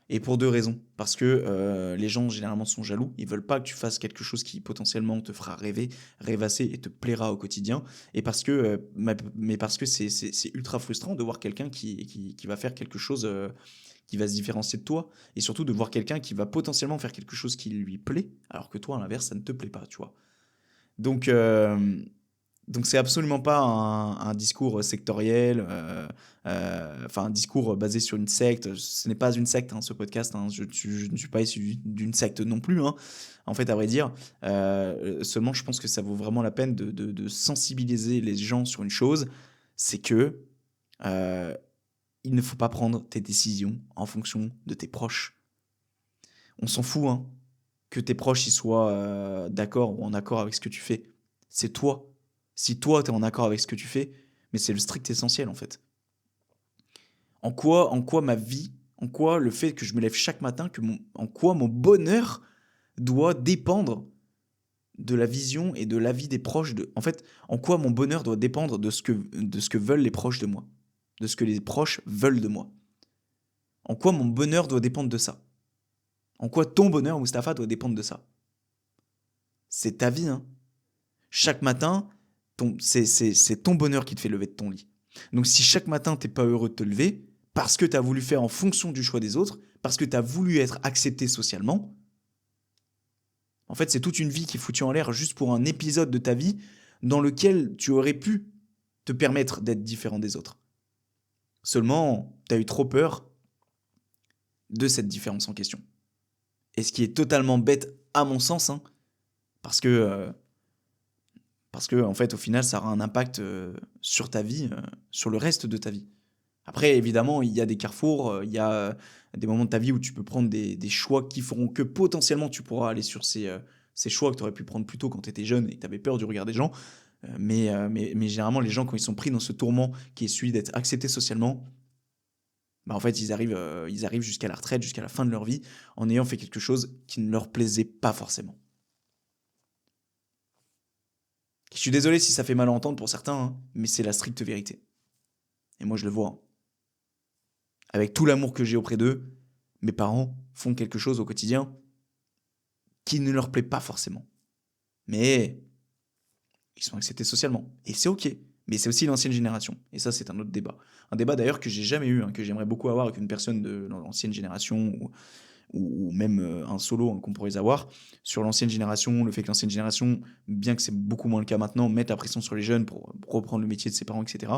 Et pour deux raisons. Parce que les gens généralement sont jaloux, ils veulent pas que tu fasses quelque chose qui potentiellement te fera rêver, rêvasser et te plaira au quotidien. Et parce que, mais parce que c'est ultra frustrant de voir quelqu'un qui va faire quelque chose qui va se différencier de toi. Et surtout de voir quelqu'un qui va potentiellement faire quelque chose qui lui plaît, alors que toi, à l'inverse, ça ne te plaît pas, tu vois. Donc, donc c'est absolument pas un discours sectoriel, enfin un discours basé sur une secte. Ce n'est pas une secte, hein, ce podcast, hein. Je ne suis pas issu d'une secte non plus, hein. En fait, à vrai dire, seulement je pense que ça vaut vraiment la peine de sensibiliser les gens sur une chose, c'est que euh, il ne faut pas prendre tes décisions en fonction de tes proches. On s'en fout, hein, que tes proches ils soient d'accord ou en accord avec ce que tu fais. C'est toi. Si toi, tu es en accord avec ce que tu fais, mais c'est le strict essentiel en fait. En quoi ma vie, en quoi le fait que je me lève chaque matin, en quoi mon bonheur doit dépendre de la vision et de l'avis des proches de. En fait, en quoi mon bonheur doit dépendre de ce que veulent les proches de moi, de ce que les proches veulent de moi. En quoi mon bonheur doit dépendre de ça. En quoi ton bonheur, Mustapha, doit dépendre de ça. C'est ta vie, hein. Chaque matin, c'est ton bonheur qui te fait lever de ton lit. Donc si chaque matin, t'es pas heureux de te lever, parce que tu as voulu faire en fonction du choix des autres, parce que tu as voulu être accepté socialement, en fait, c'est toute une vie qui est foutue en l'air juste pour un épisode de ta vie dans lequel tu aurais pu te permettre d'être différent des autres. Seulement, tu as eu trop peur de cette différence en question. Et ce qui est totalement bête à mon sens, hein, parce que en fait, au final, ça aura un impact sur ta vie, sur le reste de ta vie. Après, évidemment, il y a des carrefours, il y a des moments de ta vie où tu peux prendre des choix qui feront que potentiellement tu pourras aller sur ces choix que tu aurais pu prendre plus tôt quand tu étais jeune et que tu avais peur du regard des gens. Mais généralement, les gens, quand ils sont pris dans ce tourment qui est celui d'être acceptés socialement, bah, en fait, ils arrivent jusqu'à la retraite, jusqu'à la fin de leur vie, en ayant fait quelque chose qui ne leur plaisait pas forcément. Je suis désolé si ça fait mal à entendre pour certains, hein, mais c'est la stricte vérité. Et moi, je le vois, hein. Avec tout l'amour que j'ai auprès d'eux, mes parents font quelque chose au quotidien qui ne leur plaît pas forcément. Mais ils sont acceptés socialement. Et c'est ok. Mais c'est aussi l'ancienne génération. Et ça, c'est un autre débat. Un débat d'ailleurs que j'ai jamais eu, hein, que j'aimerais beaucoup avoir avec une personne de l'ancienne génération ou même un solo, hein, qu'on pourrait avoir. Sur l'ancienne génération, le fait que l'ancienne génération, bien que c'est beaucoup moins le cas maintenant, mette la pression sur les jeunes pour reprendre le métier de ses parents, etc.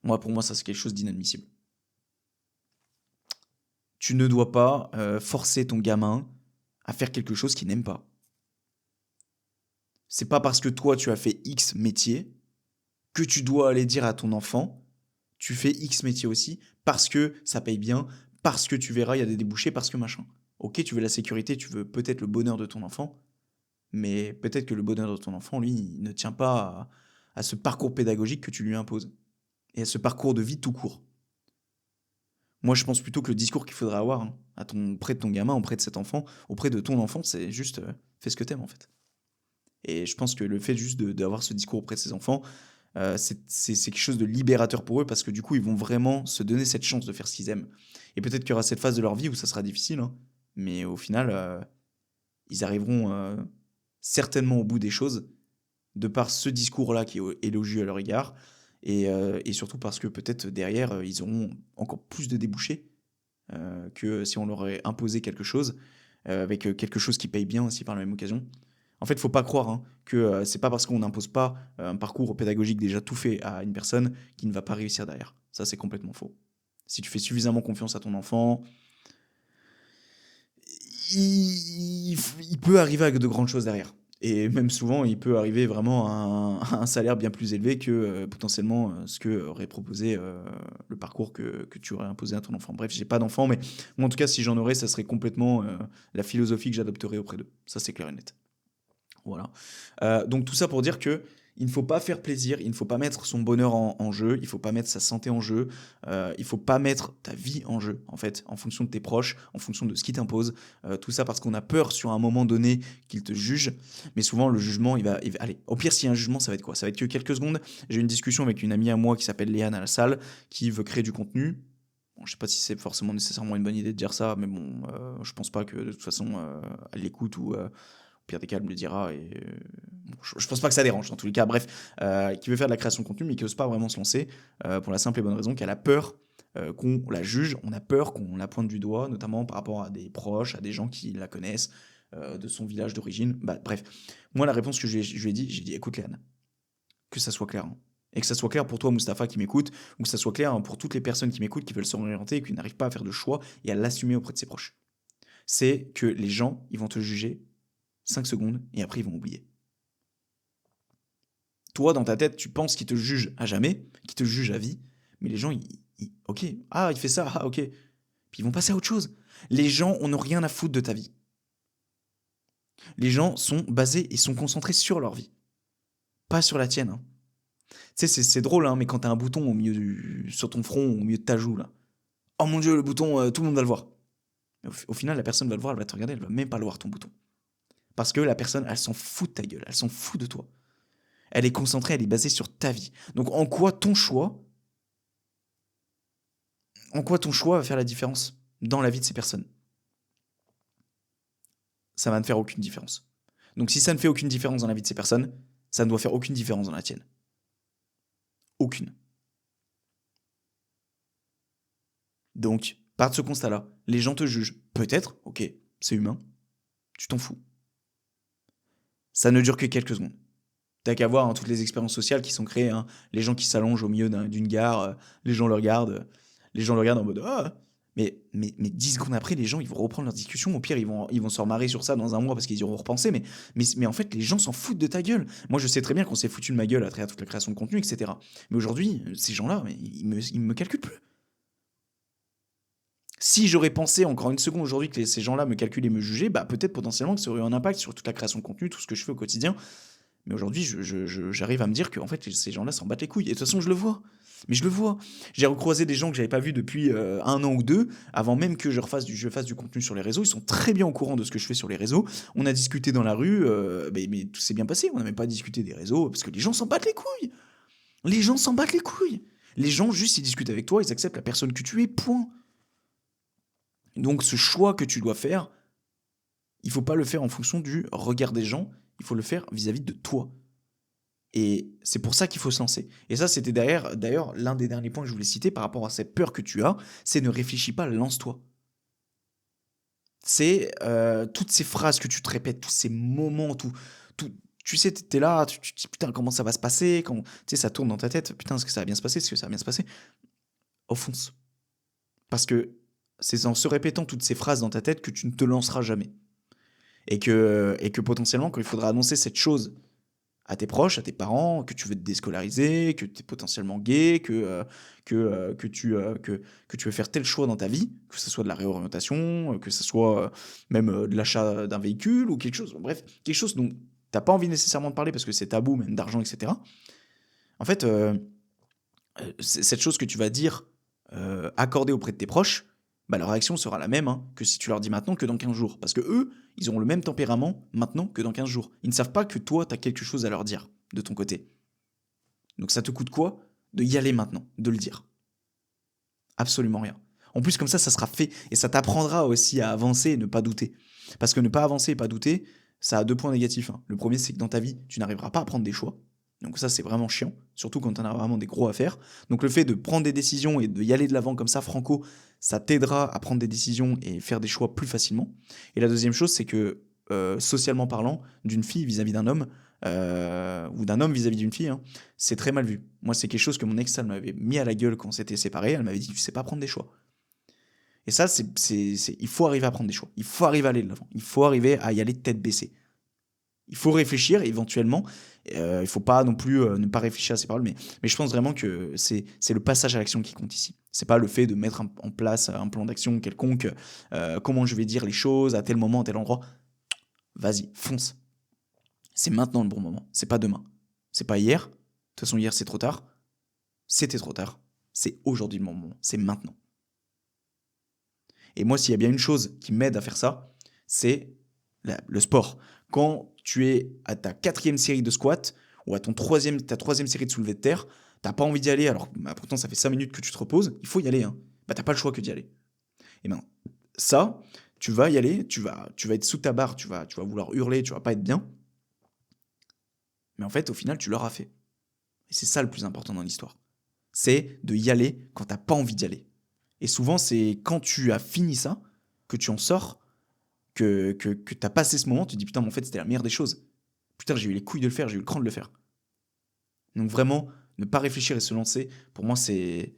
Pour moi, ça, c'est quelque chose d'inadmissible. Tu ne dois pas forcer ton gamin à faire quelque chose qu'il n'aime pas. C'est pas parce que toi tu as fait X métier que tu dois aller dire à ton enfant tu fais X métier aussi parce que ça paye bien, parce que tu verras il y a des débouchés, parce que machin. Ok, tu veux la sécurité, tu veux peut-être le bonheur de ton enfant, mais peut-être que le bonheur de ton enfant, lui, il ne tient pas à ce parcours pédagogique que tu lui imposes et à ce parcours de vie tout court. Moi, je pense plutôt que le discours qu'il faudrait avoir hein, auprès de ton gamin, auprès de cet enfant, auprès de ton enfant, c'est juste fais ce que t'aimes en fait. Et je pense que le fait juste d'avoir ce discours auprès de ses enfants, c'est quelque chose de libérateur pour eux parce que du coup, ils vont vraiment se donner cette chance de faire ce qu'ils aiment. Et peut-être qu'il y aura cette phase de leur vie où ça sera difficile, hein, mais au final, ils arriveront certainement au bout des choses de par ce discours-là qui est élogieux à leur égard et surtout parce que peut-être derrière, ils auront encore plus de débouchés que si on leur aurait imposé quelque chose, avec quelque chose qui paye bien aussi par la même occasion. En fait, faut pas croire hein, que c'est pas parce qu'on n'impose pas un parcours pédagogique déjà tout fait à une personne qui ne va pas réussir derrière. Ça, c'est complètement faux. Si tu fais suffisamment confiance à ton enfant, il peut arriver avec de grandes choses derrière. Et même souvent, il peut arriver vraiment à un salaire bien plus élevé que potentiellement ce que aurait proposé le parcours que tu aurais imposé à ton enfant. Bref, j'ai pas d'enfant, mais moi en tout cas, si j'en aurais, ça serait complètement la philosophie que j'adopterais auprès d'eux. Ça, c'est clair et net. Voilà. Donc tout ça pour dire que il ne faut pas faire plaisir, il ne faut pas mettre son bonheur en jeu, il ne faut pas mettre sa santé en jeu, il ne faut pas mettre ta vie en jeu, en fait, en fonction de tes proches, en fonction de ce qu'ils t'imposent. Tout ça parce qu'on a peur sur un moment donné qu'ils te jugent. Mais souvent, le jugement, allez, au pire, s'il y a un jugement, ça va être quoi? Ça va être que quelques secondes. J'ai eu une discussion avec une amie à moi qui s'appelle Léane à la salle, qui veut créer du contenu. Bon, je sais pas si c'est forcément nécessairement une bonne idée de dire ça, mais bon, je pense pas que de toute façon, elle l'écoute ou pire des cas, elle me le dira. Et bon, je pense pas que ça dérange, dans tous les cas. Bref, qui veut faire de la création de contenu, mais qui n'ose pas vraiment se lancer, pour la simple et bonne raison qu'elle a peur qu'on la juge, on a peur qu'on la pointe du doigt, notamment par rapport à des proches, à des gens qui la connaissent, de son village d'origine. Bah, bref, moi, la réponse que je lui ai dit, j'ai dit, écoute Léane, que ça soit clair. Hein. Et que ça soit clair pour toi, Mustapha, qui m'écoute, ou que ça soit clair hein, pour toutes les personnes qui m'écoutent, qui veulent s'orienter et qui n'arrivent pas à faire de choix et à l'assumer auprès de ses proches. C'est que les gens, ils vont te juger 5 secondes et après ils vont oublier. Toi, dans ta tête, tu penses qu'ils te jugent à jamais, qu'ils te jugent à vie, mais les gens, ok, ah, il fait ça, ah, ok. Puis ils vont passer à autre chose. Les gens, on n'a rien à foutre de ta vie. Les gens sont basés et sont concentrés sur leur vie, pas sur la tienne. Hein. Tu sais, c'est drôle, hein, mais quand t'as un bouton sur ton front, au milieu de ta joue, là, oh mon dieu, le bouton, tout le monde va le voir. Au final, la personne va le voir, elle va te regarder, elle va même pas le voir, ton bouton. Parce que la personne, elle s'en fout de ta gueule, elle s'en fout de toi. Elle est concentrée, elle est basée sur ta vie. Donc en quoi ton choix va faire la différence dans la vie de ces personnes? Ça va ne faire aucune différence. Donc si ça ne fait aucune différence dans la vie de ces personnes, ça ne doit faire aucune différence dans la tienne. Aucune. Donc, part de ce constat-là, les gens te jugent. Peut-être, ok, c'est humain, tu t'en fous. Ça ne dure que quelques secondes. T'as qu'à voir hein, toutes les expériences sociales qui sont créées, hein, les gens qui s'allongent au milieu d'une gare, les gens le regardent en mode ah. Mais 10 secondes après, les gens ils vont reprendre leur discussion. Au pire, ils vont se remarrer sur ça dans un mois parce qu'ils y auront repensé. Mais en fait, les gens s'en foutent de ta gueule. Moi, je sais très bien qu'on s'est foutu de ma gueule à travers toute la création de contenu, etc. Mais aujourd'hui, ces gens-là, ils me calculent plus. Si j'aurais pensé encore une seconde aujourd'hui que ces gens-là me calculaient et me jugeaient, bah peut-être potentiellement que ça aurait eu un impact sur toute la création de contenu, tout ce que je fais au quotidien. Mais aujourd'hui, j'arrive à me dire que en fait, ces gens-là s'en battent les couilles. Et de toute façon, je le vois. Mais je le vois. J'ai recroisé des gens que j'avais pas vus depuis un an ou deux, avant même que je fasse du contenu sur les réseaux. Ils sont très bien au courant de ce que je fais sur les réseaux. On a discuté dans la rue, mais tout s'est bien passé. On n'a même pas discuté des réseaux, parce que les gens s'en battent les couilles. Les gens s'en battent les couilles. Les gens, juste, ils discutent avec toi, ils acceptent la personne que tu es, point. Donc, ce choix que tu dois faire, il faut pas le faire en fonction du regard des gens, il faut le faire vis-à-vis de toi. Et c'est pour ça qu'il faut se lancer. Et ça, c'était d'ailleurs l'un des derniers points que je voulais citer par rapport à cette peur que tu as, c'est ne réfléchis pas, lance-toi. C'est toutes ces phrases que tu te répètes, tous ces moments, tout tu sais, t'es là, tu te dis putain, comment ça va se passer, tu sais, ça tourne dans ta tête, putain, est-ce que ça va bien se passer, est-ce que ça va bien se passer? Fonce. Parce que c'est en se répétant toutes ces phrases dans ta tête que tu ne te lanceras jamais. Et que potentiellement, quand il faudra annoncer cette chose à tes proches, à tes parents, que tu veux te déscolariser, que tu es potentiellement gay, que tu veux faire tel choix dans ta vie, que ce soit de la réorientation, que ce soit même de l'achat d'un véhicule ou quelque chose, bref, quelque chose dont tu n'as pas envie nécessairement de parler parce que c'est tabou, même d'argent, etc. En fait, cette chose que tu vas dire, accorder auprès de tes proches, bah, leur réaction sera la même, hein, que si tu leur dis maintenant que dans 15 jours. Parce que eux, ils auront le même tempérament maintenant que dans 15 jours. Ils ne savent pas que toi, tu as quelque chose à leur dire de ton côté. Donc ça te coûte quoi de y aller maintenant, de le dire? Absolument rien. En plus, comme ça sera fait et ça t'apprendra aussi à avancer et ne pas douter. Parce que ne pas avancer et pas douter, ça a 2 points négatifs, hein. Le premier, c'est que dans ta vie, tu n'arriveras pas à prendre des choix. Donc ça, c'est vraiment chiant, surtout quand tu en as vraiment des gros à faire. Donc le fait de prendre des décisions et d'y aller de l'avant comme ça, franco, ça t'aidera à prendre des décisions et faire des choix plus facilement. Et la deuxième chose, c'est que, socialement parlant, d'une fille vis-à-vis d'un homme, ou d'un homme vis-à-vis d'une fille, hein, c'est très mal vu. Moi, c'est quelque chose que mon ex, elle m'avait mis à la gueule quand on s'était séparés. Elle m'avait dit: «Tu sais pas prendre des choix». Et ça, il faut arriver à prendre des choix. Il faut arriver à aller de l'avant. Il faut arriver à y aller tête baissée. Il faut réfléchir éventuellement. Il faut pas non plus ne pas réfléchir à ses paroles, mais je pense vraiment que c'est le passage à l'action qui compte ici. C'est pas le fait de mettre en place un plan d'action quelconque, comment je vais dire les choses à tel moment, à tel endroit. Vas-y, fonce. C'est maintenant le bon moment. C'est pas demain. C'est pas hier. De toute façon, hier, c'est trop tard. C'était trop tard. C'est aujourd'hui le bon moment. C'est maintenant. Et moi, s'il y a bien une chose qui m'aide à faire ça, c'est le sport. Quand tu es à ta 4e série de squat ou à ta 3e série de soulevé de terre, t'as pas envie d'y aller, alors bah, pourtant ça fait 5 minutes que tu te reposes, il faut y aller. Hein. Bah, t'as pas le choix que d'y aller. Et ben ça, tu vas y aller, tu vas être sous ta barre, tu vas vouloir hurler, tu vas pas être bien. Mais en fait, au final, tu l'auras fait. Et c'est ça le plus important dans l'histoire. C'est de y aller quand t'as pas envie d'y aller. Et souvent, c'est quand tu as fini ça, que tu en sors, que tu as passé ce moment, tu te dis putain, mais en fait, c'était la meilleure des choses. Putain, j'ai eu les couilles de le faire, j'ai eu le cran de le faire. Donc vraiment, ne pas réfléchir et se lancer, pour moi, c'est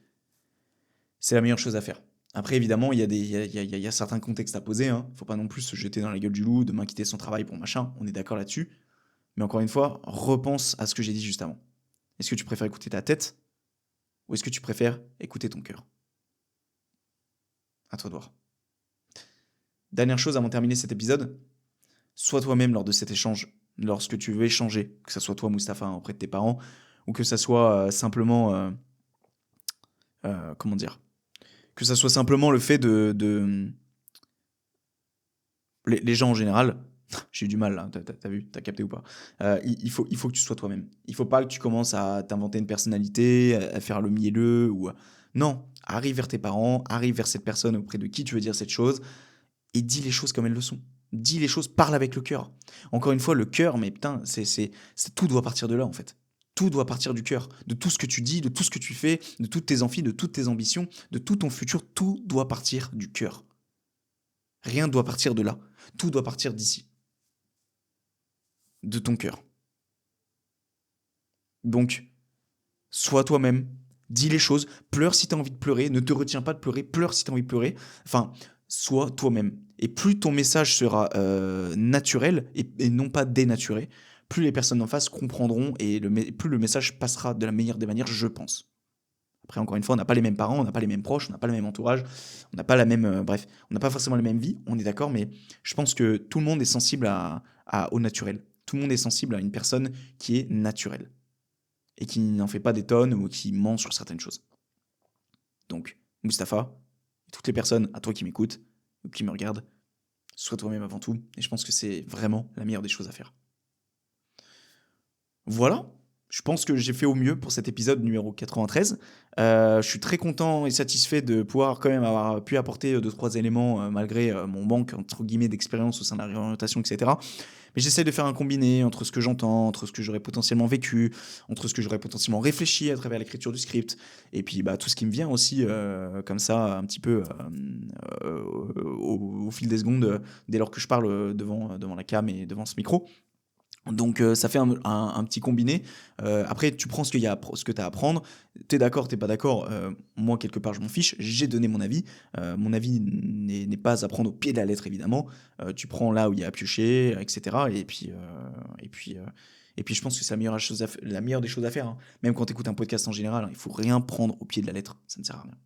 la meilleure chose à faire. Après, évidemment, il y a certains contextes à poser. Hein. Faut pas non plus se jeter dans la gueule du loup, demain quitter son travail pour machin. On est d'accord là-dessus. Mais encore une fois, repense à ce que j'ai dit juste avant. Est-ce que tu préfères écouter ta tête ou est-ce que tu préfères écouter ton cœur? À toi de voir. Dernière chose avant de terminer cet épisode, sois toi-même lors de cet échange, lorsque tu veux échanger, que ce soit toi, Mustapha, hein, auprès de tes parents, ou que ça soit simplement, comment dire, que ça soit simplement le fait les gens en général, j'ai eu du mal là, t'as vu, t'as capté ou pas? Il faut que tu sois toi-même. Il faut pas que tu commences à t'inventer une personnalité, à faire le mielleux non, arrive vers tes parents, arrive vers cette personne auprès de qui tu veux dire cette chose et dis les choses comme elles le sont. Dis les choses, parle avec le cœur. Encore une fois, le cœur, mais putain, tout doit partir de là en fait. Tout doit partir du cœur, de tout ce que tu dis, de tout ce que tu fais, de toutes tes envies, de toutes tes ambitions, de tout ton futur, tout doit partir du cœur. Rien doit partir de là. Tout doit partir d'ici, de ton cœur. Donc, sois toi-même, dis les choses, pleure si tu as envie de pleurer, ne te retiens pas de pleurer, pleure si tu as envie de pleurer. Enfin, sois toi-même. Et plus ton message sera naturel et non pas dénaturé, plus les personnes en face comprendront et plus le message passera de la meilleure des manières, je pense. Après, encore une fois, on n'a pas les mêmes parents, on n'a pas les mêmes proches, on n'a pas le même entourage, on n'a pas la même. Bref, on n'a pas forcément la même vie, on est d'accord, mais je pense que tout le monde est sensible au naturel. Tout le monde est sensible à une personne qui est naturelle et qui n'en fait pas des tonnes ou qui ment sur certaines choses. Donc, Mustapha, et toutes les personnes à toi qui m'écoutent ou qui me regardent, sois toi-même avant tout, et je pense que c'est vraiment la meilleure des choses à faire. Voilà, je pense que j'ai fait au mieux pour cet épisode numéro 93. Je suis très content et satisfait de pouvoir quand même avoir pu apporter 2-3 éléments malgré mon manque entre guillemets d'expérience au sein de la réorientation, etc. Mais j'essaie de faire un combiné entre ce que j'entends, entre ce que j'aurais potentiellement vécu, entre ce que j'aurais potentiellement réfléchi à travers l'écriture du script, et puis bah, tout ce qui me vient aussi comme ça, un petit peu au fil des secondes, dès lors que je parle devant la cam et devant ce micro. Donc ça fait un petit combiné. Après, tu prends ce que tu as à prendre. Tu es d'accord, tu pas d'accord. Moi, quelque part, je m'en fiche. J'ai donné mon avis. Mon avis n'est pas à prendre au pied de la lettre, évidemment. Tu prends là où il y a à piocher, etc. Et puis, je pense que c'est la meilleure des choses à faire. Hein. Même quand tu écoutes un podcast en général, hein, il faut rien prendre au pied de la lettre. Ça ne sert à rien.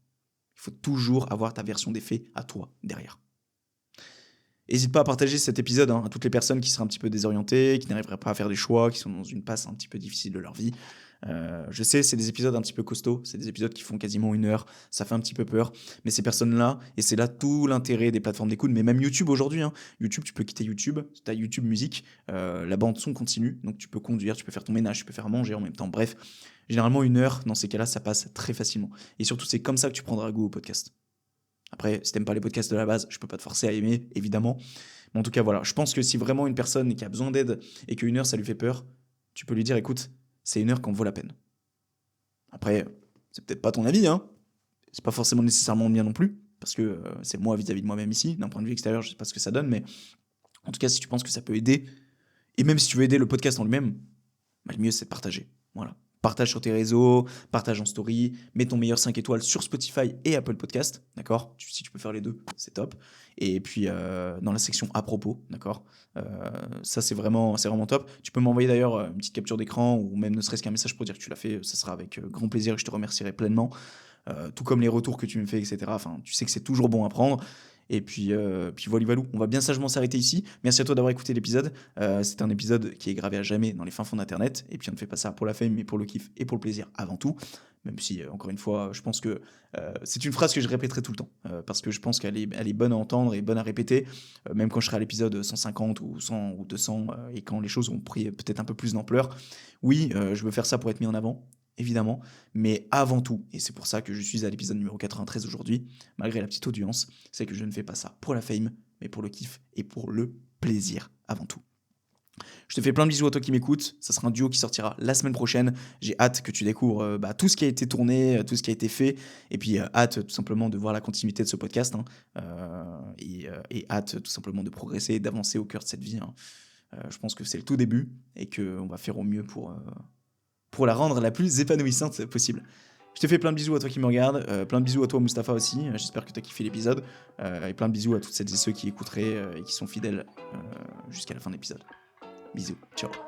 Il faut toujours avoir ta version des faits à toi derrière. N'hésite pas à partager cet épisode à toutes les personnes qui seraient un petit peu désorientées, qui n'arriveraient pas à faire des choix, qui sont dans une passe un petit peu difficile de leur vie. Je sais, c'est des épisodes un petit peu costauds, c'est des épisodes qui font quasiment 1 heure, ça fait un petit peu peur, mais ces personnes-là, et c'est là tout l'intérêt des plateformes d'écoute, mais même YouTube aujourd'hui, hein. YouTube, tu peux quitter YouTube, tu as YouTube Musique, la bande son continue, donc tu peux conduire, tu peux faire ton ménage, tu peux faire à manger en même temps, bref. Généralement, 1 heure, dans ces cas-là, ça passe très facilement. Et surtout, c'est comme ça que tu prendras goût au podcast. Après, si t'aimes pas les podcasts de la base, je peux pas te forcer à aimer, évidemment. Mais en tout cas, voilà, je pense que si vraiment une personne qui a besoin d'aide et que 1 heure, ça lui fait peur, tu peux lui dire, écoute, c'est 1 heure qu'on vaut la peine. Après, c'est peut-être pas ton avis, hein. C'est pas forcément nécessairement bien non plus, parce que c'est moi vis-à-vis de moi-même ici. D'un point de vue extérieur, je sais pas ce que ça donne, mais en tout cas, si tu penses que ça peut aider, et même si tu veux aider le podcast en lui-même, bah, le mieux c'est de partager. Voilà. Partage sur tes réseaux, partage en story, mets ton meilleur 5 étoiles sur Spotify et Apple Podcast, d'accord? Si tu peux faire les deux, c'est top. Et puis dans la section à propos, d'accord? Ça c'est vraiment top. Tu peux m'envoyer d'ailleurs une petite capture d'écran ou même ne serait-ce qu'un message pour dire que tu l'as fait, ça sera avec grand plaisir et je te remercierai pleinement. Tout comme les retours que tu me fais, etc. Enfin, tu sais que c'est toujours bon à prendre. Et puis voilà, Valou, on va bien sagement s'arrêter ici. Merci à toi d'avoir écouté l'épisode. C'est un épisode qui est gravé à jamais dans les fins fonds d'Internet. Et puis on ne fait pas ça pour la fame, mais pour le kiff et pour le plaisir avant tout. Même si, encore une fois, je pense que c'est une phrase que je répéterai tout le temps. Parce que je pense elle est bonne à entendre et bonne à répéter. Même quand je serai à l'épisode 150 ou 100 ou 200 et quand les choses ont pris peut-être un peu plus d'ampleur. Oui, je veux faire ça pour être mis en avant, évidemment, mais avant tout, et c'est pour ça que je suis à l'épisode numéro 93 aujourd'hui, malgré la petite audience, c'est que je ne fais pas ça pour la fame, mais pour le kiff et pour le plaisir avant tout. Je te fais plein de bisous à toi qui m'écoutes, ça sera un duo qui sortira la semaine prochaine, j'ai hâte que tu découvres tout ce qui a été tourné, tout ce qui a été fait, et puis hâte tout simplement de voir la continuité de ce podcast, hein, et hâte tout simplement de progresser, d'avancer au cœur de cette vie, hein. Je pense que c'est le tout début, et qu'on va faire au mieux pour la rendre la plus épanouissante possible. Je te fais plein de bisous à toi qui me regarde, plein de bisous à toi Mustapha aussi, j'espère que tu as kiffé l'épisode, et plein de bisous à toutes celles et ceux qui écouteraient et qui sont fidèles jusqu'à la fin de l'épisode. Bisous, ciao.